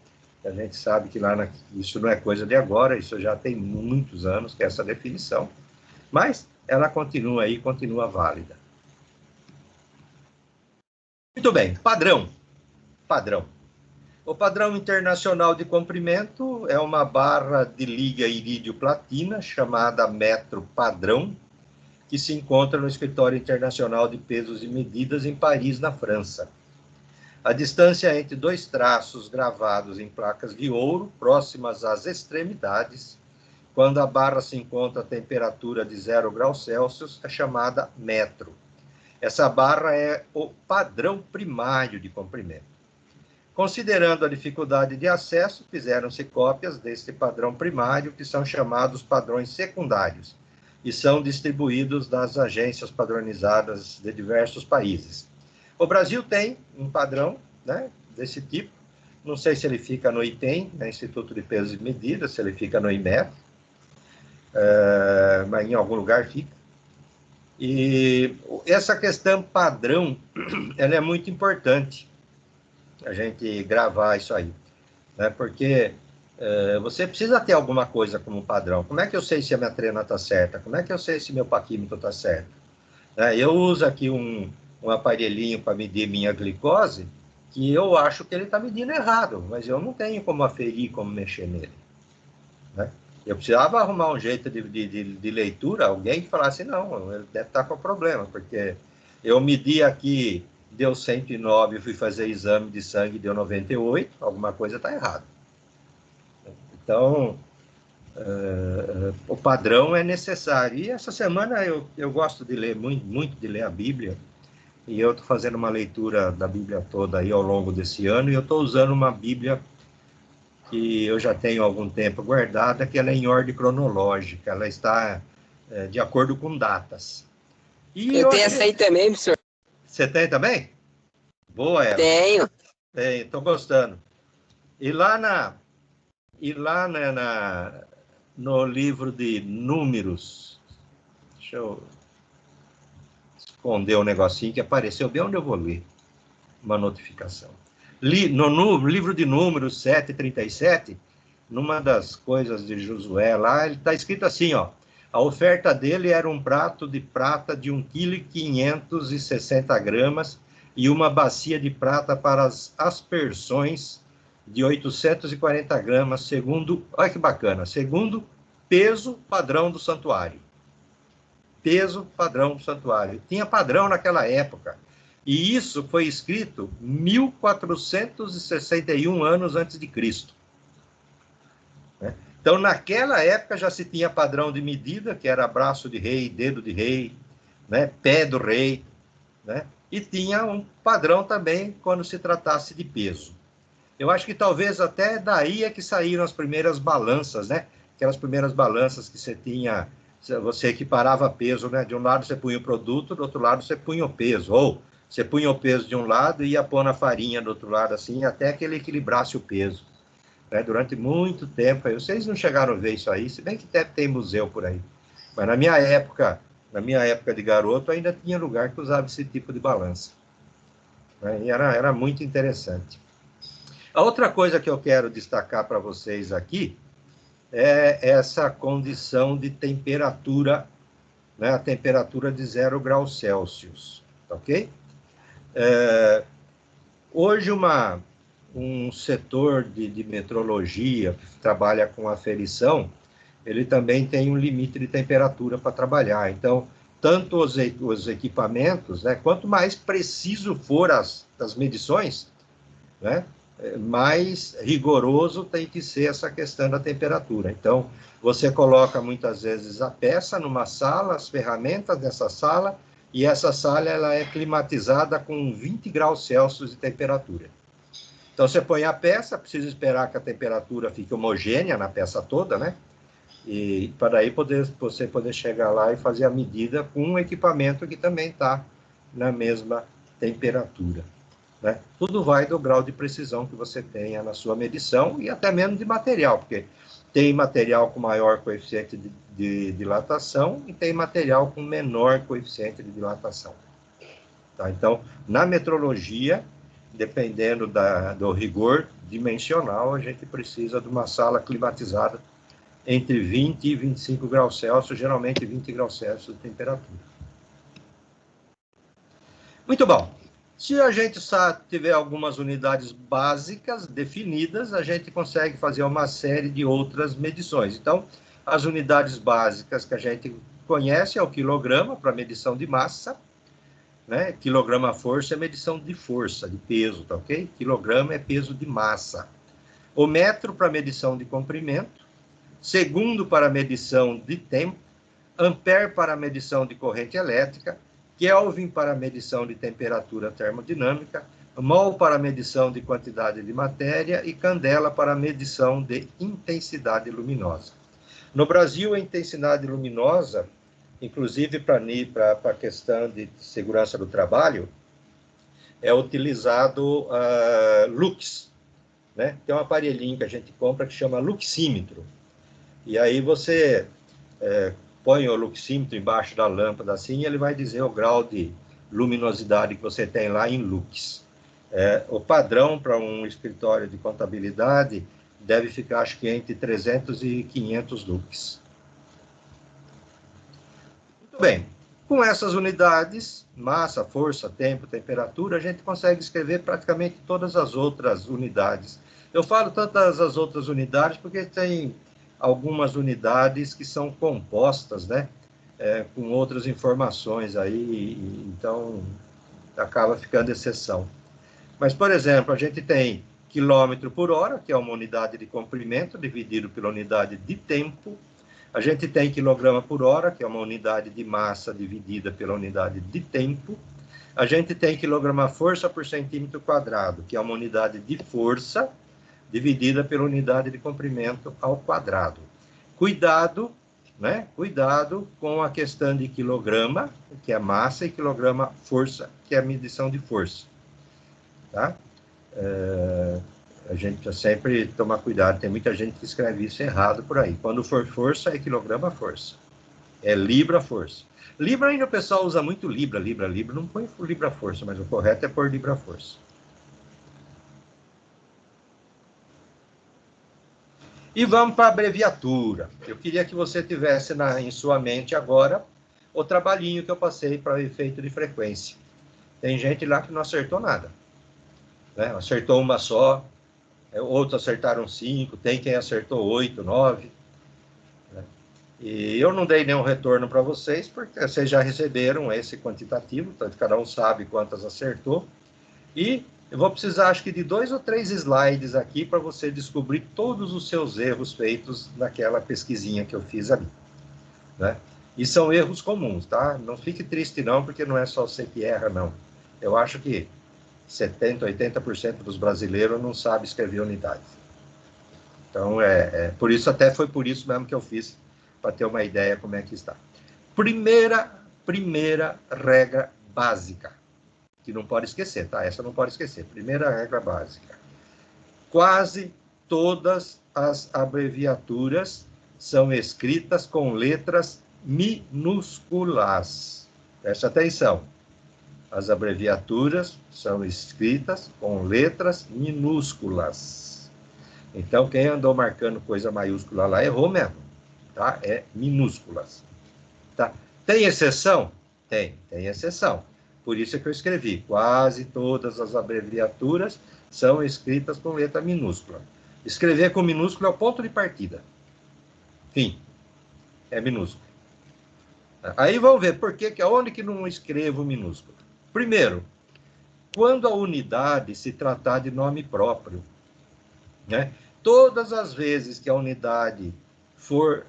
A gente sabe que lá isso não é coisa de agora, isso já tem muitos anos que é essa definição, mas ela continua aí, continua válida. Muito bem, padrão. O padrão internacional de comprimento é uma barra de liga irídio-platina, chamada metro padrão, que se encontra no Escritório Internacional de Pesos e Medidas em Paris, na França. A distância entre dois traços gravados em placas de ouro, próximas às extremidades, quando a barra se encontra a temperatura de 0 graus Celsius, é chamada metro. Essa barra é o padrão primário de comprimento. Considerando a dificuldade de acesso, fizeram-se cópias deste padrão primário, que são chamados padrões secundários, e são distribuídos nas agências padronizadas de diversos países. O Brasil tem um padrão, né, desse tipo, não sei se ele fica no IPEM, né, Instituto de Pesos e Medidas, se ele fica no IMET, mas em algum lugar fica. E essa questão padrão, ela é muito importante, a gente gravar isso aí, né? Porque você precisa ter alguma coisa como padrão. Como é que eu sei se a minha trena está certa? Como é que eu sei se meu paquímetro está certo? Eu uso aqui um aparelhinho para medir minha glicose, que eu acho que ele está medindo errado, mas eu não tenho como aferir, como mexer nele. Né? Eu precisava arrumar um jeito de leitura, alguém que falasse, não, ele deve estar com problema, porque eu medi aqui, deu 109, eu fui fazer exame de sangue, deu 98, alguma coisa está errada. Então, o padrão é necessário. E essa semana eu gosto de ler, muito de ler a Bíblia, e eu estou fazendo uma leitura da Bíblia toda aí ao longo desse ano, e eu estou usando uma Bíblia que eu já tenho há algum tempo guardada, que ela é em ordem cronológica, ela está de acordo com datas. E Eu eu tenho achei... essa aí também, professor. Você tem também? Boa, ela. Tenho. Estou gostando. E lá no livro de números, deixa eu esconder um negocinho que apareceu bem onde eu vou ler uma notificação. No livro de números 7:37, numa das coisas de Josué lá, ele está escrito assim, ó, a oferta dele era um prato de prata de 1,560 kg e uma bacia de prata para as aspersões de 840 gramas, segundo, olha que bacana, segundo peso padrão do santuário. Peso padrão do santuário. Tinha padrão naquela época. E isso foi escrito 1461 anos antes de Cristo. Então, naquela época já se tinha padrão de medida, que era braço de rei, dedo de rei, né, pé do rei, né, e tinha um padrão também quando se tratasse de peso. Eu acho que talvez até daí é que saíram as primeiras balanças, né? Aquelas primeiras balanças que você tinha, você equiparava peso, né? De um lado você punha o produto, do outro lado você punha o peso. Ou você punha o peso de um lado e ia pôr na farinha do outro lado, assim, até que ele equilibrasse o peso. Né? Durante muito tempo, vocês não chegaram a ver isso aí, se bem que deve ter museu por aí. Mas na minha época de garoto, ainda tinha lugar que usava esse tipo de balança. Né? E era muito interessante. A outra coisa que eu quero destacar para vocês aqui é essa condição de temperatura, né? A temperatura de 0 graus Celsius, ok? Hoje, um setor de metrologia que trabalha com aferição, ele também tem um limite de temperatura para trabalhar. Então, tanto os equipamentos, né? Quanto mais preciso for as medições, né? Mais rigoroso tem que ser essa questão da temperatura. Então, você coloca muitas vezes a peça numa sala, as ferramentas dessa sala, e essa sala ela é climatizada com 20 graus Celsius de temperatura. Então, você põe a peça, precisa esperar que a temperatura fique homogênea na peça toda, né? E para aí você poder chegar lá e fazer a medida com um equipamento que também está na mesma temperatura. Né? Tudo vai do grau de precisão que você tenha na sua medição e até mesmo de material, porque tem material com maior coeficiente de dilatação e tem material com menor coeficiente de dilatação. Tá? Então, na metrologia, dependendo do rigor dimensional, a gente precisa de uma sala climatizada entre 20 e 25 graus Celsius, geralmente 20 graus Celsius de temperatura. Muito bom. Se a gente tiver algumas unidades básicas definidas, a gente consegue fazer uma série de outras medições. Então, as unidades básicas que a gente conhece é o quilograma para medição de massa, né? Quilograma-força é medição de força, de peso, tá ok? Quilograma é peso de massa. O metro para medição de comprimento, segundo para medição de tempo, ampere para medição de corrente elétrica, Kelvin para medição de temperatura termodinâmica, mol para medição de quantidade de matéria e candela para medição de intensidade luminosa. No Brasil, a intensidade luminosa, inclusive para a questão de segurança do trabalho, é utilizado lux, né? Tem um aparelhinho que a gente compra que chama luxímetro. E aí você põe o luxímetro embaixo da lâmpada assim, e ele vai dizer o grau de luminosidade que você tem lá em lux. O padrão para um escritório de contabilidade deve ficar, acho que, entre 300 e 500 lux. Muito bem. Com essas unidades, massa, força, tempo, temperatura, a gente consegue escrever praticamente todas as outras unidades. Eu falo tantas as outras unidades porque tem algumas unidades que são compostas, né, com outras informações aí, então acaba ficando exceção. Mas, por exemplo, a gente tem quilômetro por hora, que é uma unidade de comprimento, dividido pela unidade de tempo. A gente tem quilograma por hora, que é uma unidade de massa dividida pela unidade de tempo. A gente tem quilograma-força por centímetro quadrado, que é uma unidade de força, dividida pela unidade de comprimento ao quadrado. Cuidado, né? Cuidado com a questão de quilograma, que é massa, e quilograma força, que é a medição de força. Tá? A gente precisa sempre tomar cuidado, tem muita gente que escreve isso errado por aí. Quando for força, é quilograma força. É libra força. Libra ainda o pessoal usa muito libra, não põe libra força, mas o correto é pôr libra força. E vamos para a abreviatura. Eu queria que você tivesse em sua mente agora o trabalhinho que eu passei para o efeito de frequência. Tem gente lá que não acertou nada. Né? Acertou uma só, outros acertaram 5, tem quem acertou 8, 9. Né? E eu não dei nenhum retorno para vocês, porque vocês já receberam esse quantitativo, então cada um sabe quantas acertou. E eu vou precisar, acho que, de 2 ou 3 slides aqui para você descobrir todos os seus erros feitos naquela pesquisinha que eu fiz ali. Né? E são erros comuns, tá? Não fique triste não, porque não é só você que erra, não. Eu acho que 70%, 80% dos brasileiros não sabe escrever unidade. Então, por isso, até foi por isso mesmo que eu fiz, para ter uma ideia como é que está. Primeira regra básica, que não pode esquecer, tá? Essa não pode esquecer. Primeira regra básica. Quase todas as abreviaturas são escritas com letras minúsculas. Preste atenção. As abreviaturas são escritas com letras minúsculas. Então, quem andou marcando coisa maiúscula lá errou mesmo, tá? É minúsculas. Tá? Tem exceção? Tem exceção. Por isso é que eu escrevi. Quase todas as abreviaturas são escritas com letra minúscula. Escrever com minúsculo é o ponto de partida. Fim. É minúsculo. Aí vamos ver por que, onde que não escrevo minúsculo. Primeiro, quando a unidade se tratar de nome próprio, né? Todas as vezes que a unidade for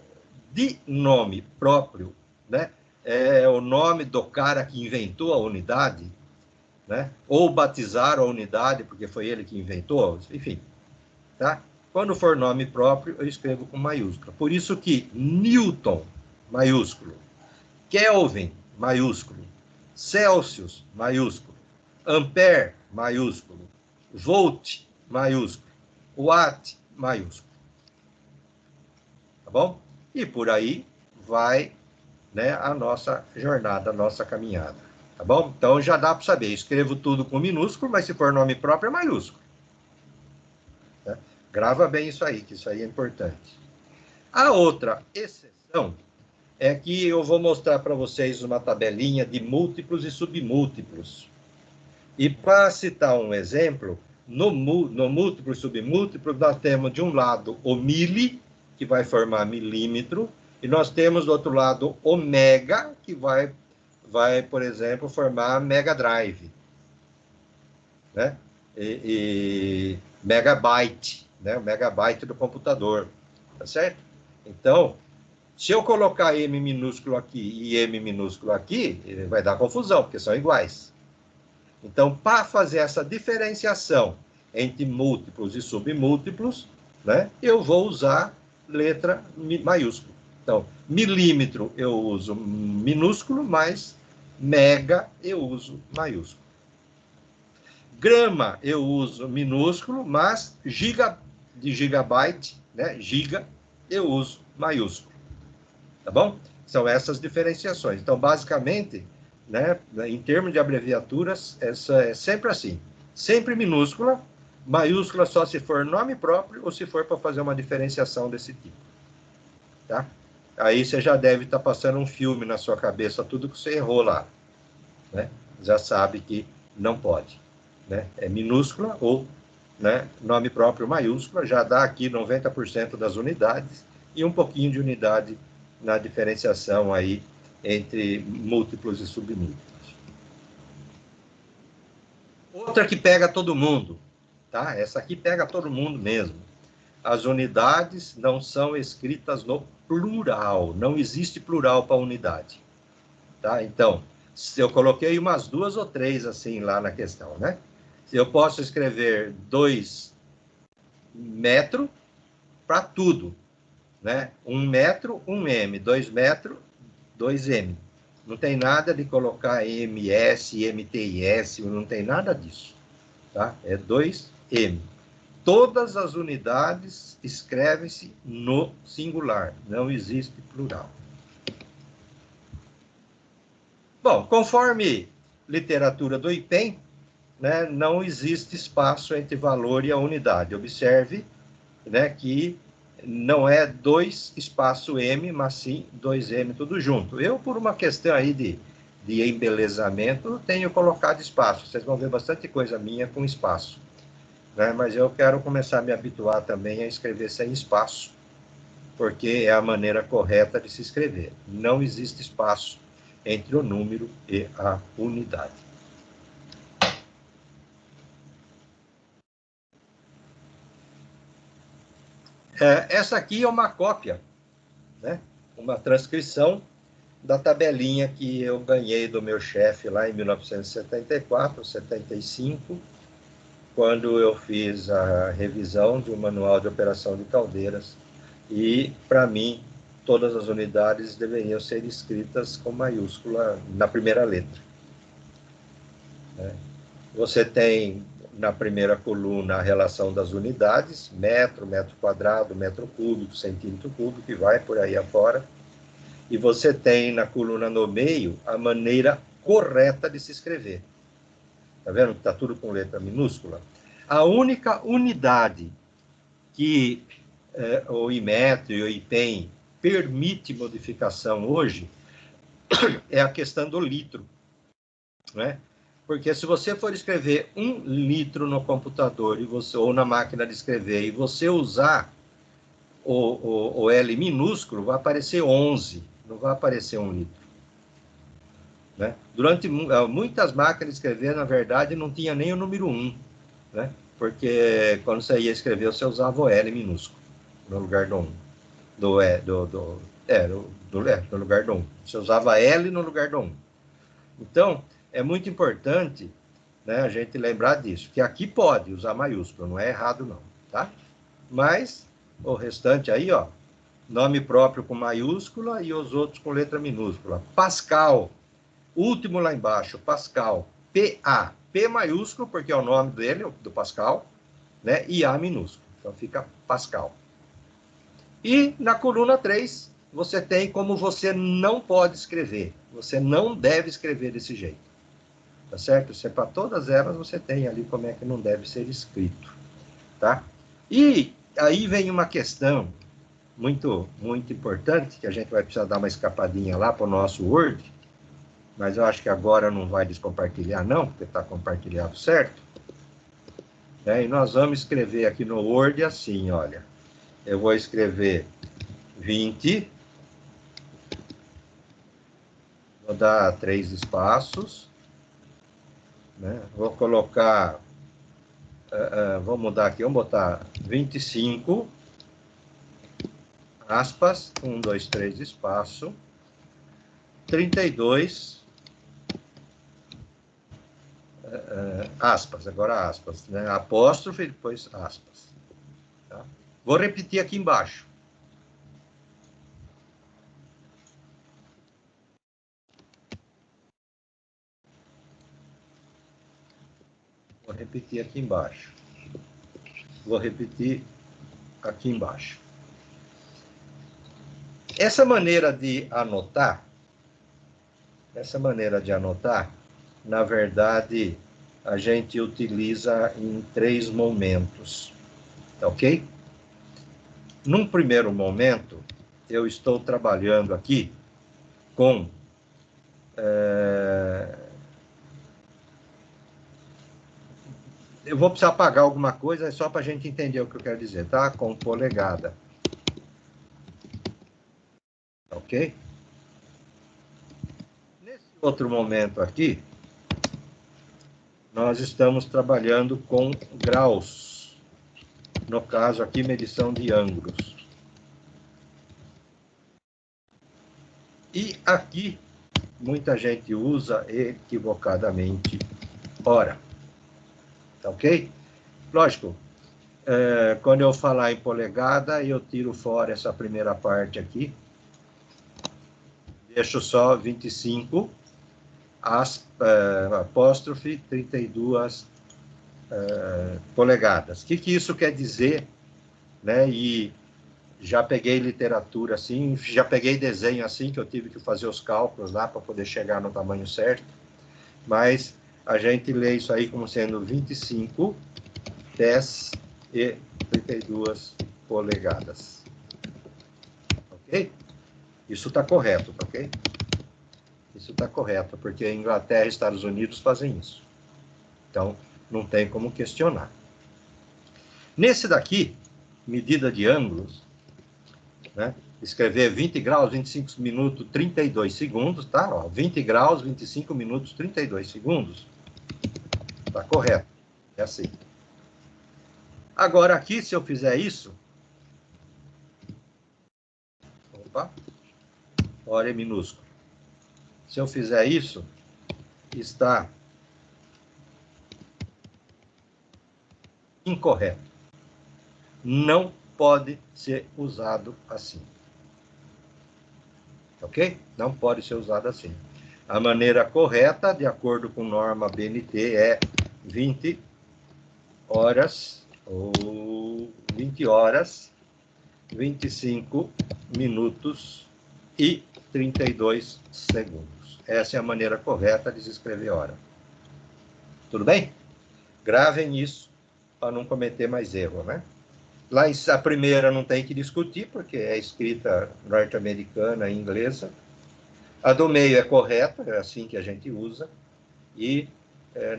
de nome próprio, né? É o nome do cara que inventou a unidade, né? Ou batizaram a unidade porque foi ele que inventou, enfim, tá? Quando for nome próprio, eu escrevo com maiúscula. Por isso que Newton, maiúsculo, Kelvin, maiúsculo, Celsius, maiúsculo, Ampere, maiúsculo, Volt, maiúsculo, Watt, maiúsculo. Tá bom? E por aí vai, né, a nossa jornada, a nossa caminhada. Tá bom? Então já dá para saber. Escrevo tudo com minúsculo, mas se for nome próprio é maiúsculo. Tá? Grava bem isso aí, que isso aí é importante. A outra exceção é que eu vou mostrar para vocês uma tabelinha de múltiplos e submúltiplos. E para citar um exemplo, no múltiplo e submúltiplo, nós temos de um lado o mili, que vai formar milímetro, e nós temos do outro lado o mega, que vai, por exemplo, formar mega drive. Né? E megabyte, né? O megabyte do computador. Tá certo? Então, se eu colocar M minúsculo aqui e M minúsculo aqui, vai dar confusão, porque são iguais. Então, para fazer essa diferenciação entre múltiplos e submúltiplos, né, eu vou usar letra maiúscula. Então, milímetro eu uso minúsculo, mas mega eu uso maiúsculo. Grama eu uso minúsculo, mas de gigabyte, né, giga, eu uso maiúsculo. Tá bom? São essas diferenciações. Então, basicamente, né, em termos de abreviaturas, essa é sempre assim. Sempre minúscula, maiúscula só se for nome próprio ou se for para fazer uma diferenciação desse tipo. Tá? Aí você já deve estar passando um filme na sua cabeça, tudo que você errou lá. Né? Já sabe que não pode. Né? É minúscula ou, né, nome próprio maiúscula, já dá aqui 90% das unidades e um pouquinho de unidade na diferenciação aí entre múltiplos e submúltiplos. Outra que pega todo mundo, tá? Essa aqui pega todo mundo mesmo. As unidades não são escritas no plural, não existe plural para unidade, tá? Então, eu coloquei umas 2 ou 3 assim lá na questão, né? Eu posso escrever 2 metro para tudo, né? 1 metro, 1 m, 2 metros, 2 m. Não tem nada de colocar ms, mtis, não tem nada disso, tá? É 2 m. Todas as unidades escrevem-se no singular, não existe plural. Bom, conforme literatura do IPEM, né, não existe espaço entre valor e a unidade. Observe, né, que não é 2 espaço M, mas sim 2M tudo junto. Eu, por uma questão aí de embelezamento, tenho colocado espaço. Vocês vão ver bastante coisa minha com espaço, né? Mas eu quero começar a me habituar também a escrever sem espaço, porque é a maneira correta de se escrever. Não existe espaço entre o número e a unidade. Essa aqui é uma cópia, né? Uma transcrição da tabelinha que eu ganhei do meu chefe lá em 1974, 75, quando eu fiz a revisão de um manual de operação de caldeiras. E, para mim, todas as unidades deveriam ser escritas com maiúscula na primeira letra. Você tem na primeira coluna a relação das unidades, metro, metro quadrado, metro cúbico, centímetro cúbico, e vai por aí afora. E você tem na coluna no meio a maneira correta de se escrever. Está vendo que está tudo com letra minúscula? A única unidade que o IMETRO e o IPEM permite modificação hoje é a questão do litro, né? Porque se você for escrever 1 litro no computador ou na máquina de escrever e você usar o L minúsculo, vai aparecer 11, não vai aparecer 1 litro. Né? Durante muitas máquinas de escrever, na verdade, não tinha nem o número 1, né? Porque quando você ia escrever, você usava o L minúsculo no lugar do 1. No lugar do 1. Você usava L no lugar do 1. Então, é muito importante, né, a gente lembrar disso, que aqui pode usar maiúsculo, não é errado não, tá? Mas o restante aí, ó, nome próprio com maiúscula e os outros com letra minúscula. Pascal, último lá embaixo, Pascal, P-A, P maiúsculo, porque é o nome dele, do Pascal, né, e A minúsculo, então fica Pascal. E na coluna 3, você tem como você não pode escrever, você não deve escrever desse jeito. Tá certo? Se é para todas elas, você tem ali como é que não deve ser escrito, tá? E aí vem uma questão muito, muito importante, que a gente vai precisar dar uma escapadinha lá para o nosso Word, mas eu acho que agora não vai descompartilhar não, porque está compartilhado certo. E nós vamos escrever aqui no Word assim, olha, eu vou escrever 20, vou dar 3 espaços, né? Vou colocar, vou mudar aqui, vamos botar 25, aspas, 1, 2, 3, espaço, 32, aspas, agora aspas, né? Apóstrofe e depois aspas. Tá? Vou repetir aqui embaixo. Vou repetir aqui embaixo. Vou repetir aqui embaixo. Essa maneira de anotar, na verdade, a gente utiliza em 3 momentos, ok? Num primeiro momento, eu estou trabalhando aqui com eu vou precisar apagar alguma coisa, só para a gente entender o que eu quero dizer, tá? Com polegada. Ok? Nesse outro momento aqui, nós estamos trabalhando com graus. No caso aqui, medição de ângulos. E aqui, muita gente usa equivocadamente hora. Tá ok? Lógico, Quando eu falar em polegada, eu tiro fora essa primeira parte aqui. Deixo só 25, apóstrofe 32 polegadas. O que isso quer dizer? Né? E já peguei literatura assim, já peguei desenho assim, que eu tive que fazer os cálculos lá para poder chegar no tamanho certo. Mas a gente lê isso aí como sendo 25, 10 e 32 polegadas. Ok? Isso está correto, ok? Isso está correto, porque a Inglaterra e Estados Unidos fazem isso. Então, não tem como questionar. Nesse daqui, medida de ângulos, né? Escrever 20 graus, 25 minutos, 32 segundos, tá? Ó, 20 graus, 25 minutos, 32 segundos. Tá correto. É assim. Agora aqui, se eu fizer isso... Opa. Hora é minúsculo. Se eu fizer isso, está incorreto. Não pode ser usado assim. Ok? Não pode ser usado assim. A maneira correta, de acordo com norma BNT, é 20 horas, ou 20 horas, 25 minutos e 32 segundos. Essa é a maneira correta de se escrever hora. Tudo bem? Gravem isso para não cometer mais erro, né? Lá a primeira não tem que discutir, porque é escrita norte-americana e inglesa. A do meio é correta, é assim que a gente usa. E,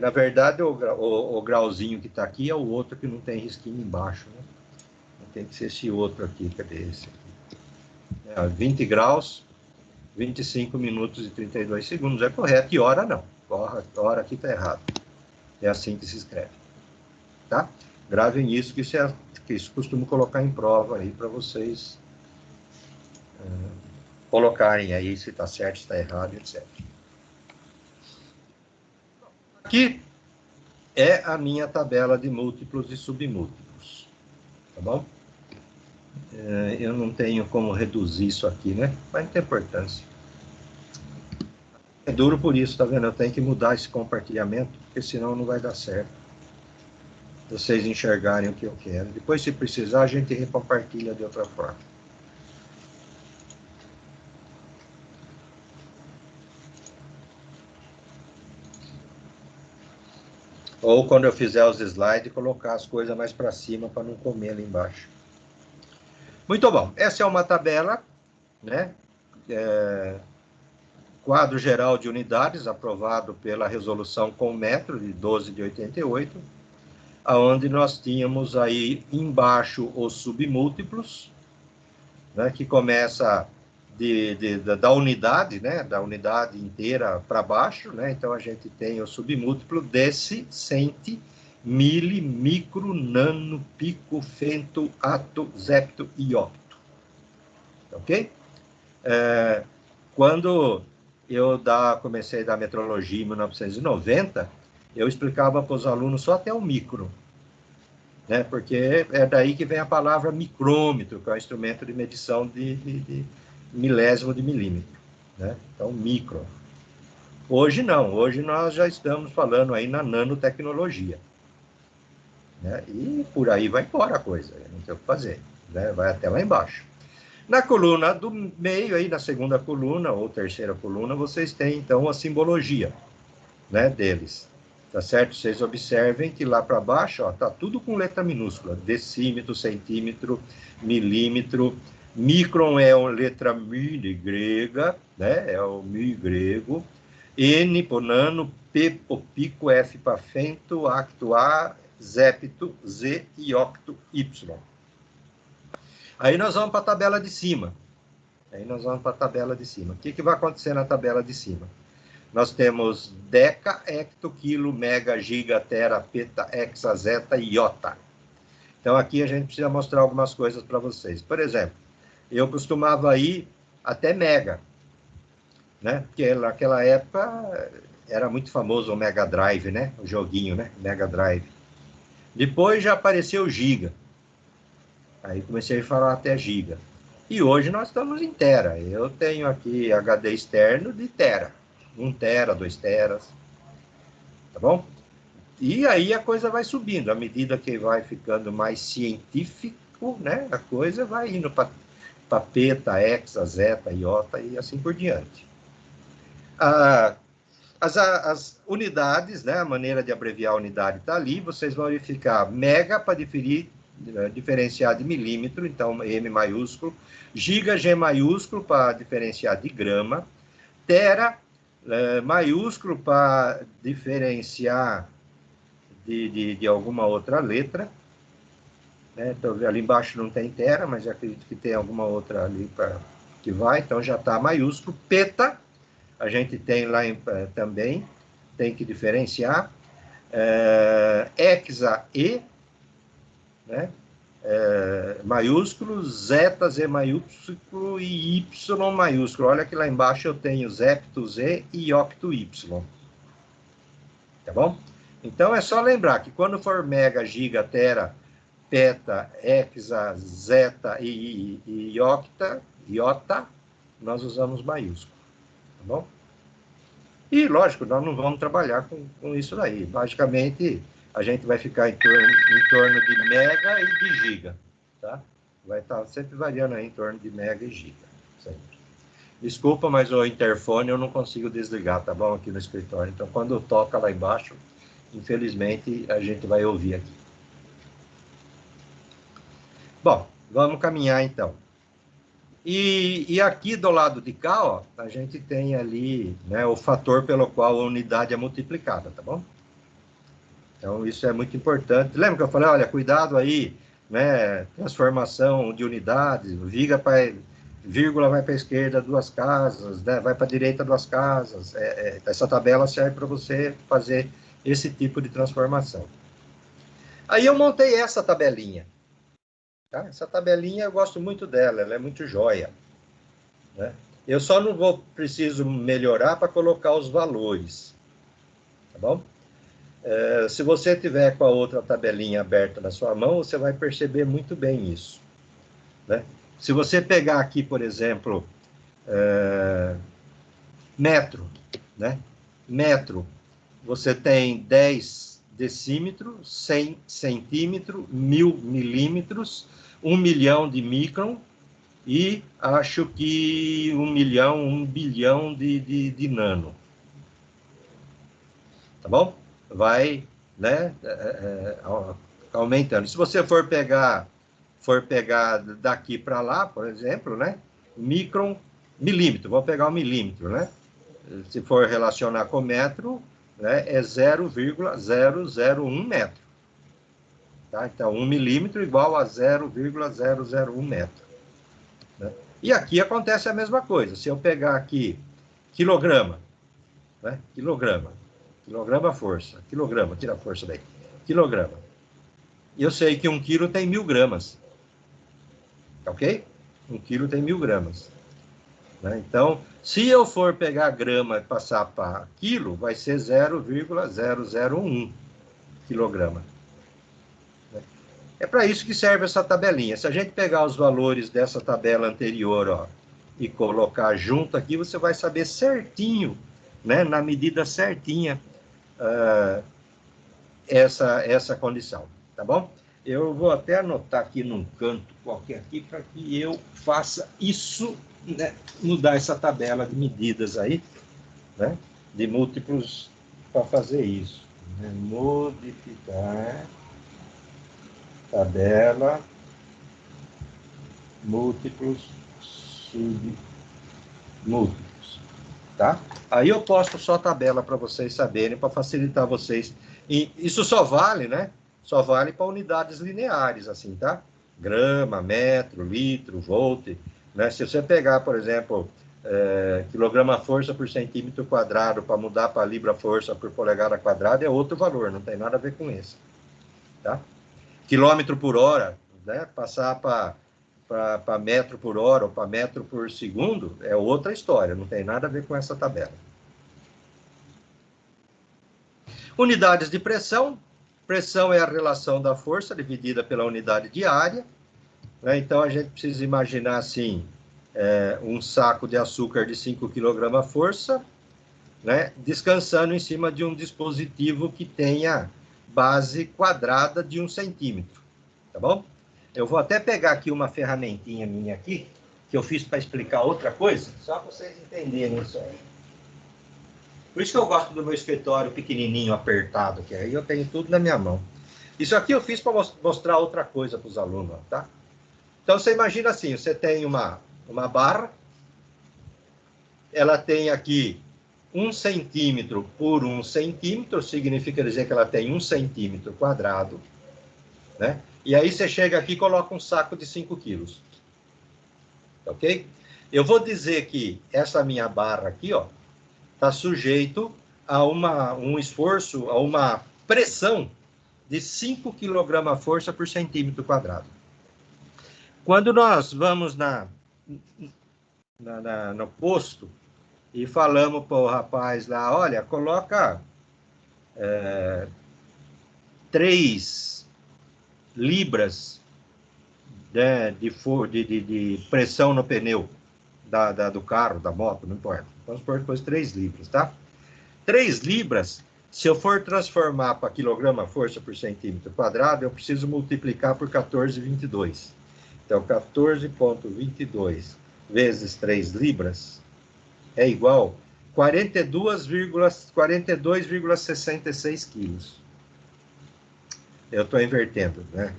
na verdade, o grauzinho que está aqui é o outro que não tem risquinho embaixo, né? Tem que ser esse outro aqui, cadê esse aqui? 20 graus, 25 minutos e 32 segundos é correto, e hora não. Hora aqui está errado. É assim que se escreve. Tá? Gravem isso, que isso costumo colocar em prova aí para vocês colocarem aí se está certo, se está errado, etc. Aqui é a minha tabela de múltiplos e submúltiplos. Tá bom? Eu não tenho como reduzir isso aqui, né? Mas não tem importância. É duro por isso, tá vendo? Eu tenho que mudar esse compartilhamento, porque senão não vai dar certo. Vocês enxergarem o que eu quero. Depois, se precisar, a gente recompartilha de outra forma. Ou quando eu fizer os slides, colocar as coisas mais para cima para não comer ali embaixo. Muito bom. Essa é uma tabela, né? Quadro geral de unidades, aprovado pela resolução com metro de 12 de 88, aonde nós tínhamos aí embaixo os submúltiplos, né? Que começa da unidade, né? Da unidade inteira para baixo, né? Então a gente tem o submúltiplo desse, centi, mili, micro, nano, pico, fento, ato, zepto e octo. Ok? Quando eu comecei a dar metrologia em 1990, eu explicava para os alunos só até o micro, né? Porque é daí que vem a palavra micrômetro, que é o instrumento de medição de milésimo de milímetro, né? Então, micro. Hoje não, hoje nós já estamos falando aí na nanotecnologia, né? E por aí vai embora a coisa, não tem o que fazer, né? Vai até lá embaixo. Na coluna do meio, aí na segunda coluna ou terceira coluna, vocês têm então a simbologia, né, deles. Tá certo? Vocês observem que lá para baixo, ó, tá tudo com letra minúscula: decímetro, centímetro, milímetro. Micron é a letra mi grega, né? É o mi grego. N por nano, P por pico, F para fento, acto A, zepto, Z e octo Y. Aí nós vamos para a tabela de cima. O que vai acontecer na tabela de cima? Nós temos deca, hecto, quilo, mega, giga, tera, peta, hexa, zeta e iota. Então, aqui a gente precisa mostrar algumas coisas para vocês. Por exemplo, eu costumava ir até mega, né? Porque naquela época era muito famoso o Mega Drive, né? O joguinho, né? Mega Drive. Depois já apareceu giga. Aí comecei a falar até giga. E hoje nós estamos em tera. Eu tenho aqui HD externo de tera. 1 tera, 2 teras. Tá bom? E aí a coisa vai subindo. À medida que vai ficando mais científico, né? A coisa vai indo para peta, hexa, zeta, iota e assim por diante. As unidades, né? A maneira de abreviar a unidade está ali. Vocês vão verificar mega para diferenciar de milímetro, então M maiúsculo, giga, G maiúsculo para diferenciar de grama, tera maiúsculo para diferenciar de alguma outra letra, né? Então, ali embaixo não tem tera, mas acredito que tem alguma outra ali que vai, então já está maiúsculo. Peta, a gente tem lá também, tem que diferenciar. Hexa E, né? Maiúsculo, zeta, Z maiúsculo e Y maiúsculo. Olha que lá embaixo eu tenho zepto Z e octo Y. Tá bom? Então é só lembrar que quando for mega, giga, tera, peta, hexa, zeta e iota, nós usamos maiúsculo. Tá bom? E, lógico, nós não vamos trabalhar com isso daí. Basicamente, a gente vai ficar em torno de mega e de giga. Tá? Vai estar sempre variando aí em torno de mega e giga. Sempre. Desculpa, mas o interfone eu não consigo desligar, tá bom? Aqui no escritório. Então, quando toca lá embaixo, infelizmente, a gente vai ouvir aqui. Bom, vamos caminhar então. E aqui do lado de cá, ó, a gente tem ali, né, o fator pelo qual a unidade é multiplicada, tá bom? Então, isso é muito importante. Lembra que eu falei, olha, cuidado aí, né, transformação de unidades, vírgula vai para a esquerda 2 casas, né, vai para a direita 2 casas. Essa tabela serve para você fazer esse tipo de transformação. Aí eu montei essa tabelinha. Tá? Essa tabelinha eu gosto muito dela, ela é muito joia. Né? Eu só não preciso melhorar para colocar os valores. Tá bom? Se você tiver com a outra tabelinha aberta na sua mão, você vai perceber muito bem isso. Né? Se você pegar aqui, por exemplo, metro, né? Metro, você tem 10 decímetros, 100 centímetros, 1000 milímetros, 1 milhão de micron e acho que 1 milhão, 1 bilhão de nano. Tá bom? Vai, né, aumentando. Se você for pegar daqui para lá, por exemplo, né, micron, milímetro, vou pegar o milímetro, né? Se for relacionar com metro, né, é 0,001 metro. Tá? Então, 1 milímetro igual a 0,001 metro. Né? E aqui acontece a mesma coisa. Se eu pegar aqui quilograma, né? Quilograma força, quilograma, tira a força daí, quilograma. Eu sei que 1 quilo tem 1000 gramas. Ok? 1 quilo tem 1000 gramas. Né? Então, se eu for pegar grama e passar para quilo, vai ser 0,001 quilograma. É para isso que serve essa tabelinha. Se a gente pegar os valores dessa tabela anterior, ó, e colocar junto aqui, você vai saber certinho, né, na medida certinha, essa condição, tá bom? Eu vou até anotar aqui num canto qualquer aqui, para que eu faça isso, né, mudar essa tabela de medidas aí, né, de múltiplos, para fazer isso. Né? Modificar tabela, múltiplos, submúltiplos, tá? Aí eu posto só a tabela para vocês saberem, para facilitar vocês. E isso só vale, né? Só vale para unidades lineares, assim, tá? Grama, metro, litro, volt, né? Se você pegar, por exemplo, quilograma-força por centímetro quadrado, para mudar para libra-força por polegada quadrada, é outro valor, não tem nada a ver com esse, tá? Quilômetro por hora, né? Passar para metro por hora ou para metro por segundo é outra história, não tem nada a ver com essa tabela. Unidades de pressão, Pressão é a relação da força dividida pela unidade de área, né? Então, a gente precisa imaginar, assim, um saco de açúcar de 5 kg força, né? Descansando em cima de um dispositivo que tenha base quadrada de 1 centímetro, tá bom? Eu vou até pegar aqui uma ferramentinha minha aqui, que eu fiz para explicar outra coisa, só para vocês entenderem isso aí. Por isso que eu gosto do meu escritório pequenininho, apertado, que aí eu tenho tudo na minha mão. Isso aqui eu fiz para mostrar outra coisa para os alunos, tá? Então, você imagina assim, você tem uma barra, ela tem aqui 1 centímetro por 1 centímetro, significa dizer que ela tem 1 centímetro quadrado, né? E aí você chega aqui e coloca um saco de 5 quilos. Ok? Eu vou dizer que essa minha barra aqui, ó, está sujeito a um esforço, a uma pressão de 5 kg força por centímetro quadrado. Quando nós vamos no posto e falamos para o rapaz lá, olha, coloca 3 libras, né, de pressão no pneu do carro, da moto, não importa. Vamos supor que fosse 3 libras, tá? 3 libras, se eu for transformar para quilograma força por centímetro quadrado, eu preciso multiplicar por 14,22. Então, 14,22 vezes 3 libras é igual a 42,66 quilos. Eu estou invertendo, né?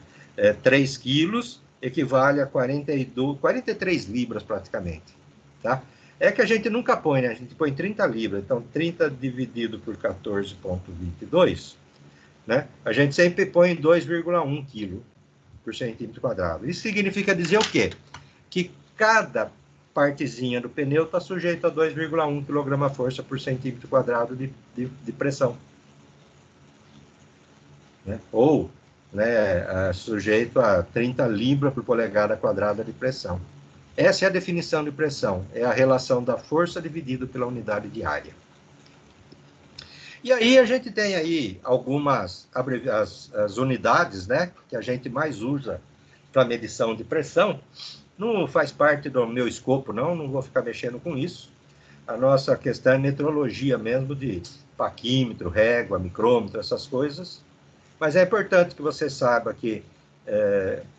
3 quilos equivale a 43 libras praticamente, tá? É que a gente nunca põe, né? A gente põe 30 libras, então 30 dividido por 14,22, né? A gente sempre põe 2,1 quilo por centímetro quadrado. Isso significa dizer o quê? Que cada partezinha do pneu está sujeito a 2,1 kg-força por centímetro quadrado de pressão. Né? Ou, né, sujeito a 30 libras por polegada quadrada de pressão. Essa é a definição de pressão, é a relação da força dividido pela unidade de área. E aí a gente tem aí algumas as unidades, né, que a gente mais usa para medição de pressão. Não faz parte do meu escopo, não vou ficar mexendo com isso. A nossa questão é metrologia mesmo, de paquímetro, régua, micrômetro, essas coisas. Mas é importante que você saiba que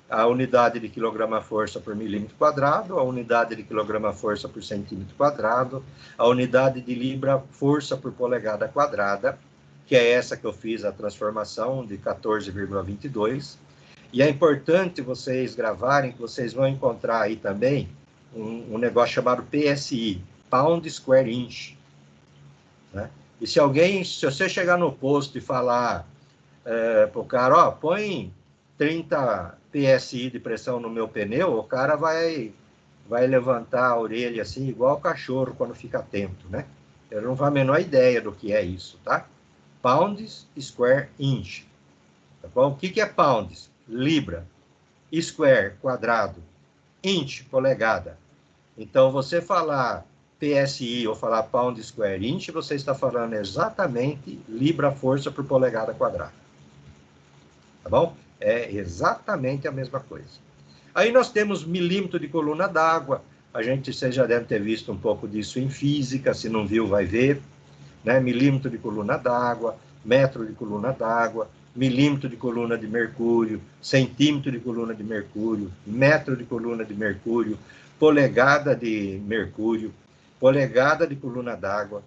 a unidade de quilograma-força por milímetro quadrado, a unidade de quilograma-força por centímetro quadrado, a unidade de libra-força por polegada quadrada, que é essa que eu fiz a transformação de 14,22. E é importante vocês gravarem, que vocês vão encontrar aí também um negócio chamado PSI, Pound Square Inch. Né? E se você chegar no posto e falar para o cara, ó, põe 30 PSI de pressão no meu pneu, o cara vai levantar a orelha assim, igual o cachorro quando fica atento, né? Eu não faço a menor ideia do que é isso, tá? Pounds Square Inch. Tá bom? O que é pounds? Libra. Square, quadrado. Inch, polegada. Então, você falar PSI ou falar pound square inch, você está falando exatamente libra-força por polegada quadrada. Tá bom? É exatamente a mesma coisa. Aí nós temos milímetro de coluna d'água. Vocês já devem ter visto um pouco disso em física, se não viu, vai ver. Né? Milímetro de coluna d'água, metro de coluna d'água, milímetro de coluna de mercúrio, centímetro de coluna de mercúrio, metro de coluna de mercúrio, polegada de mercúrio, polegada de coluna d'água,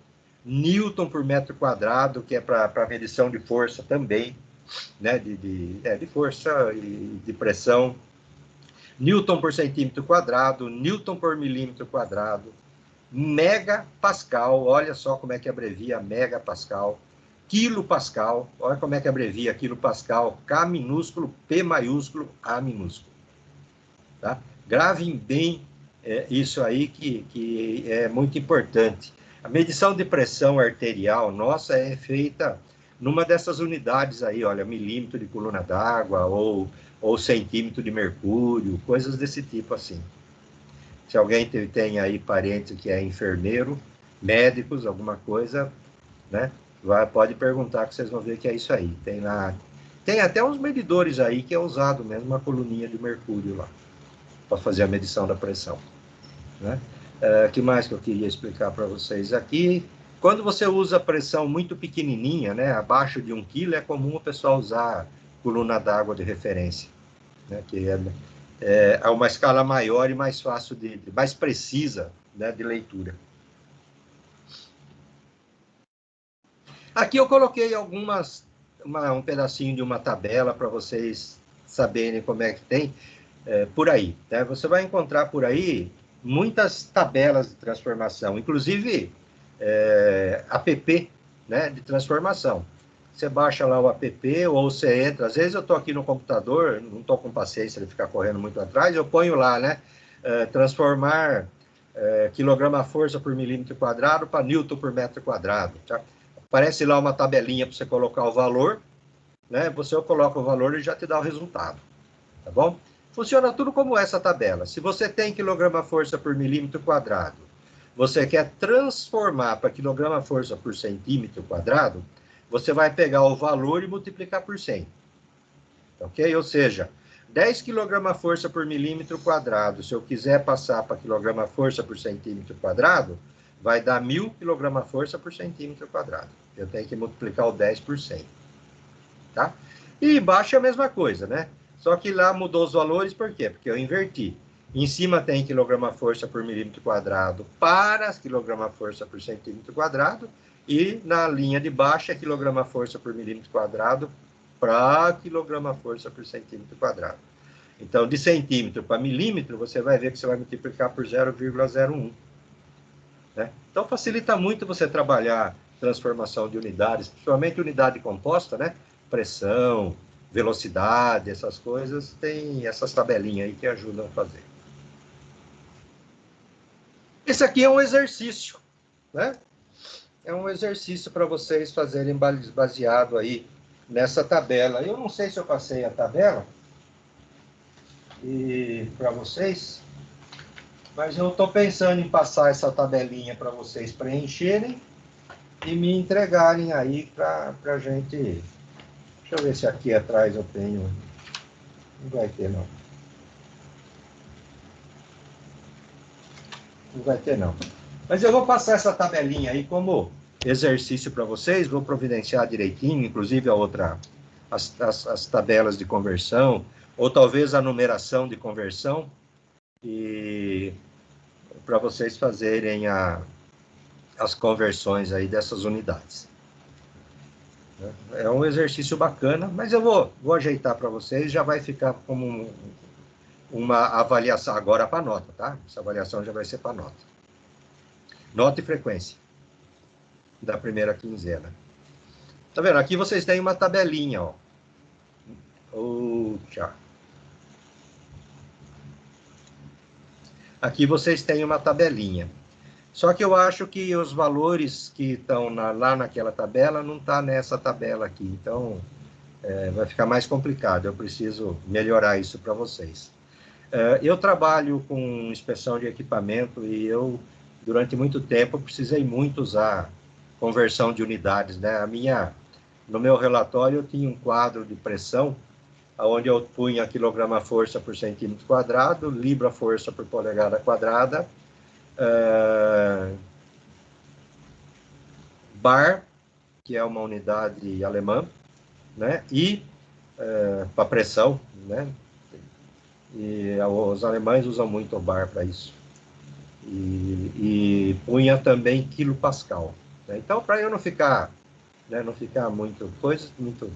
Newton por metro quadrado, que é para medição de força também, né, de força e de pressão, Newton por centímetro quadrado, Newton por milímetro quadrado, megapascal, olha só como é que abrevia megapascal, quilopascal, olha como é que abrevia quilopascal, K minúsculo, P maiúsculo, A minúsculo. Tá? Gravem bem isso aí, que é muito importante. A medição de pressão arterial nossa é feita numa dessas unidades aí, olha, milímetro de coluna d'água ou centímetro de mercúrio, coisas desse tipo assim. Se alguém tem aí parente que é enfermeiro, médicos, alguma coisa, né? Pode perguntar que vocês vão ver que é isso aí. Tem lá Tem até uns medidores aí que é usado mesmo uma coluninha de mercúrio lá, para fazer a medição da pressão. Né? Que mais que eu queria explicar para vocês aqui? Quando você usa pressão muito pequenininha, né, abaixo de 1 kg, é comum o pessoal usar coluna d'água de referência, né, que é uma escala maior e mais fácil, mais precisa, né, de leitura. Aqui eu coloquei um pedacinho de uma tabela para vocês saberem como é que tem por aí. Né? Você vai encontrar por aí muitas tabelas de transformação, inclusive app, né, de transformação. Você baixa lá o app ou você entra. Às vezes eu estou aqui no computador, não estou com paciência de ficar correndo muito atrás, eu ponho lá, né, transformar quilograma-força por milímetro quadrado para newton por metro quadrado. Tá? Aparece lá uma tabelinha para você colocar o valor, né? Você coloca o valor e já te dá o resultado, tá bom? Funciona tudo como essa tabela. Se você tem quilograma-força por milímetro quadrado, você quer transformar para quilograma-força por centímetro quadrado, você vai pegar o valor e multiplicar por 100. Ok? Ou seja, 10 quilograma-força por milímetro quadrado, se eu quiser passar para quilograma-força por centímetro quadrado, vai dar 1000 quilograma-força por centímetro quadrado. Eu tenho que multiplicar o 10 por 100. Tá? E embaixo é a mesma coisa, né? Só que lá mudou os valores, por quê? Porque eu inverti. Em cima tem quilograma-força por milímetro quadrado para quilograma-força por centímetro quadrado, e na linha de baixo é quilograma-força por milímetro quadrado para quilograma-força por centímetro quadrado. Então, de centímetro para milímetro, você vai ver que você vai multiplicar por 0,01. Né? Então, facilita muito você trabalhar transformação de unidades, principalmente unidade composta, né? Pressão, velocidade, essas coisas, tem essas tabelinhas aí que ajudam a fazer. Esse aqui é um exercício, né? É um exercício para vocês fazerem baseado aí nessa tabela. Eu não sei se eu passei a tabela para vocês, mas eu estou pensando em passar essa tabelinha para vocês preencherem e me entregarem aí para a gente... Deixa eu ver se aqui atrás eu tenho... Não vai ter, não. Não vai ter, não. Mas eu vou passar essa tabelinha aí como exercício para vocês, vou providenciar direitinho, inclusive as tabelas de conversão, ou talvez a numeração de conversão, e para vocês fazerem as conversões aí dessas unidades. É um exercício bacana, mas eu vou ajeitar para vocês, já vai ficar como uma avaliação agora para nota, tá? Essa avaliação já vai ser para nota. Nota e frequência da primeira quinzena. Tá vendo? Aqui vocês têm uma tabelinha, ó. Aqui vocês têm uma tabelinha. Só que eu acho que os valores que estão lá naquela tabela não estão nessa tabela aqui. Então, vai ficar mais complicado. Eu preciso melhorar isso para vocês. Eu trabalho com inspeção de equipamento e eu, durante muito tempo, precisei muito usar conversão de unidades, né? No meu relatório, eu tinha um quadro de pressão, onde eu punha quilograma-força por centímetro quadrado, libra-força por polegada quadrada, bar, que é uma unidade alemã, né? E para pressão, né? E os alemães usam muito o bar para isso. E punha também quilopascal. Né? Então, para eu não ficar, né, muito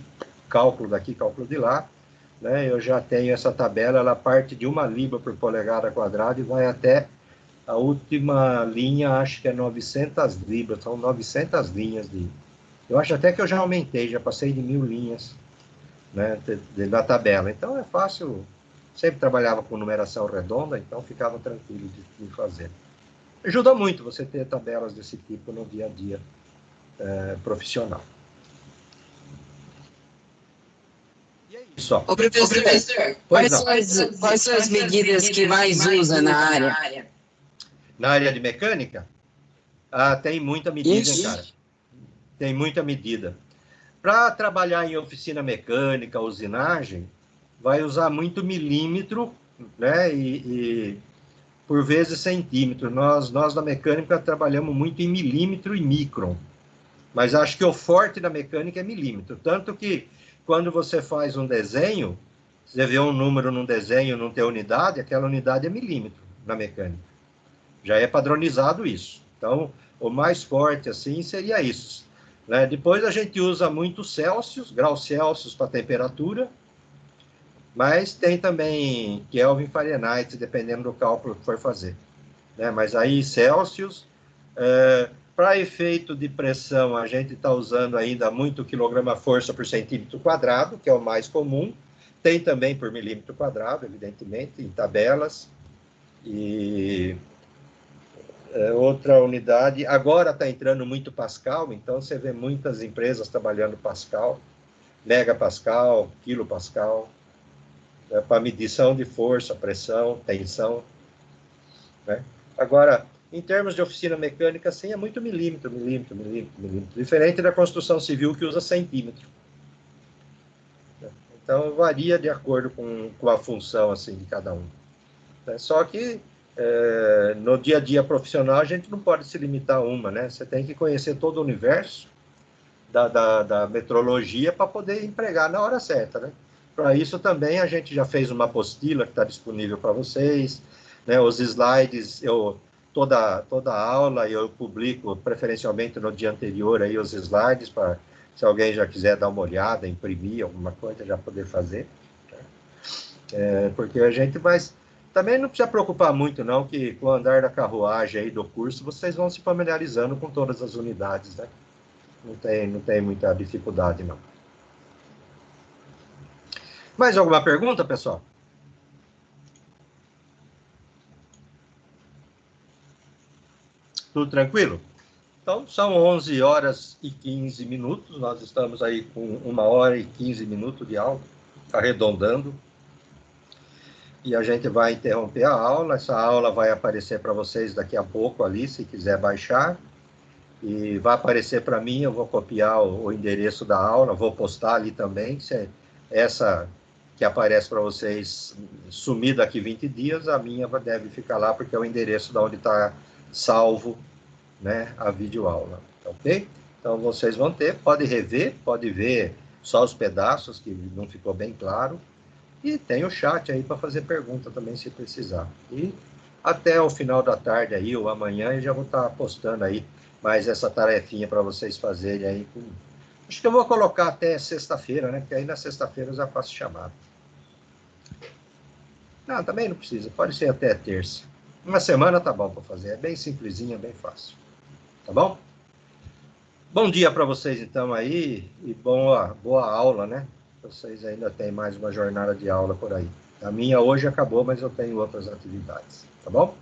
cálculo daqui, cálculo de lá, né, eu já tenho essa tabela, ela parte de 1 libra por polegada quadrada e vai até a última linha, acho que é 900 libras, são 900 linhas de... Eu acho até que eu já aumentei, já passei de 1000 linhas, né, da tabela. Então, é fácil, sempre trabalhava com numeração redonda, então ficava tranquilo de fazer. Ajuda muito você ter tabelas desse tipo no dia a dia profissional. E é isso. Ô, professor, quais são as medidas que mais usa na área? Na área de mecânica? Tem muita medida, hein, cara? Tem muita medida. Para trabalhar em oficina mecânica, usinagem, vai usar muito milímetro, né? E por vezes centímetro. Nós da mecânica trabalhamos muito em milímetro e micron. Mas acho que o forte da mecânica é milímetro. Tanto que quando você faz um desenho, você vê um número num desenho, não tem unidade, aquela unidade é milímetro na mecânica. Já é padronizado isso. Então, o mais forte assim seria isso. Né? Depois a gente usa muito Celsius, graus Celsius para temperatura, mas tem também Kelvin, Fahrenheit, dependendo do cálculo que for fazer. Né? Mas aí Celsius, para efeito de pressão, a gente está usando ainda muito quilograma-força por centímetro quadrado, que é o mais comum. Tem também por milímetro quadrado, evidentemente, em tabelas. E outra unidade, agora está entrando muito Pascal, então você vê muitas empresas trabalhando Pascal, megapascal, quilopascal, para medição de força, pressão, tensão. Né? Agora, em termos de oficina mecânica, sim, é muito milímetro. Diferente da construção civil, que usa centímetro. Então, varia de acordo com a função assim, de cada um. Só que, no dia a dia profissional, a gente não pode se limitar a uma, né? Você tem que conhecer todo o universo da metrologia para poder empregar na hora certa, né? Para isso também a gente já fez uma apostila que está disponível para vocês, né? Os slides, toda aula eu publico preferencialmente no dia anterior aí os slides, para se alguém já quiser dar uma olhada, imprimir alguma coisa, já poder fazer. Porque a gente vai... Também não precisa preocupar muito, não, que com o andar da carruagem aí do curso, vocês vão se familiarizando com todas as unidades, né? Não tem muita dificuldade, não. Mais alguma pergunta, pessoal? Tudo tranquilo? Então, são 11 horas e 15 minutos. Nós estamos aí com 1 hora e 15 minutos de aula, arredondando. E a gente vai interromper a aula. Essa aula vai aparecer para vocês daqui a pouco ali, se quiser baixar. E vai aparecer para mim, eu vou copiar o endereço da aula, vou postar ali também. Essa que aparece para vocês sumir daqui 20 dias, a minha deve ficar lá, porque é o endereço da onde está salvo, né, a videoaula, ok? Então, vocês vão ter, pode rever, pode ver só os pedaços, que não ficou bem claro, e tem o chat aí para fazer pergunta também, se precisar. E até o final da tarde aí, ou amanhã, eu já vou estar postando aí mais essa tarefinha para vocês fazerem aí. Acho que eu vou colocar até sexta-feira, né? Porque aí na sexta-feira eu já faço chamada. Não, também não precisa, pode ser até terça. Uma semana tá bom para fazer, é bem simplesinha, bem fácil. Tá bom? Bom dia para vocês, então, aí, e boa aula, né? Vocês ainda têm mais uma jornada de aula por aí. A minha hoje acabou, mas eu tenho outras atividades, tá bom?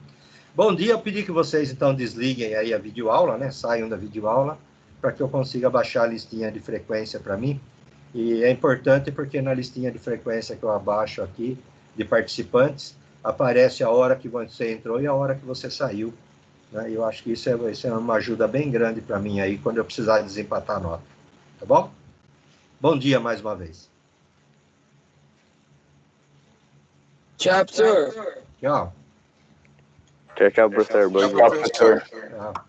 Bom dia, eu pedi que vocês, então, desliguem aí a videoaula, né? Saiam da videoaula, para que eu consiga baixar a listinha de frequência para mim. E é importante porque na listinha de frequência que eu abaixo aqui, de participantes, aparece a hora que você entrou e a hora que você saiu. Né? Eu acho que isso é uma ajuda bem grande para mim aí, quando eu precisar desempatar a nota. Tá bom? Bom dia mais uma vez. Tchau, professor. Tchau. Tchau, professor. Bom dia. Tchau.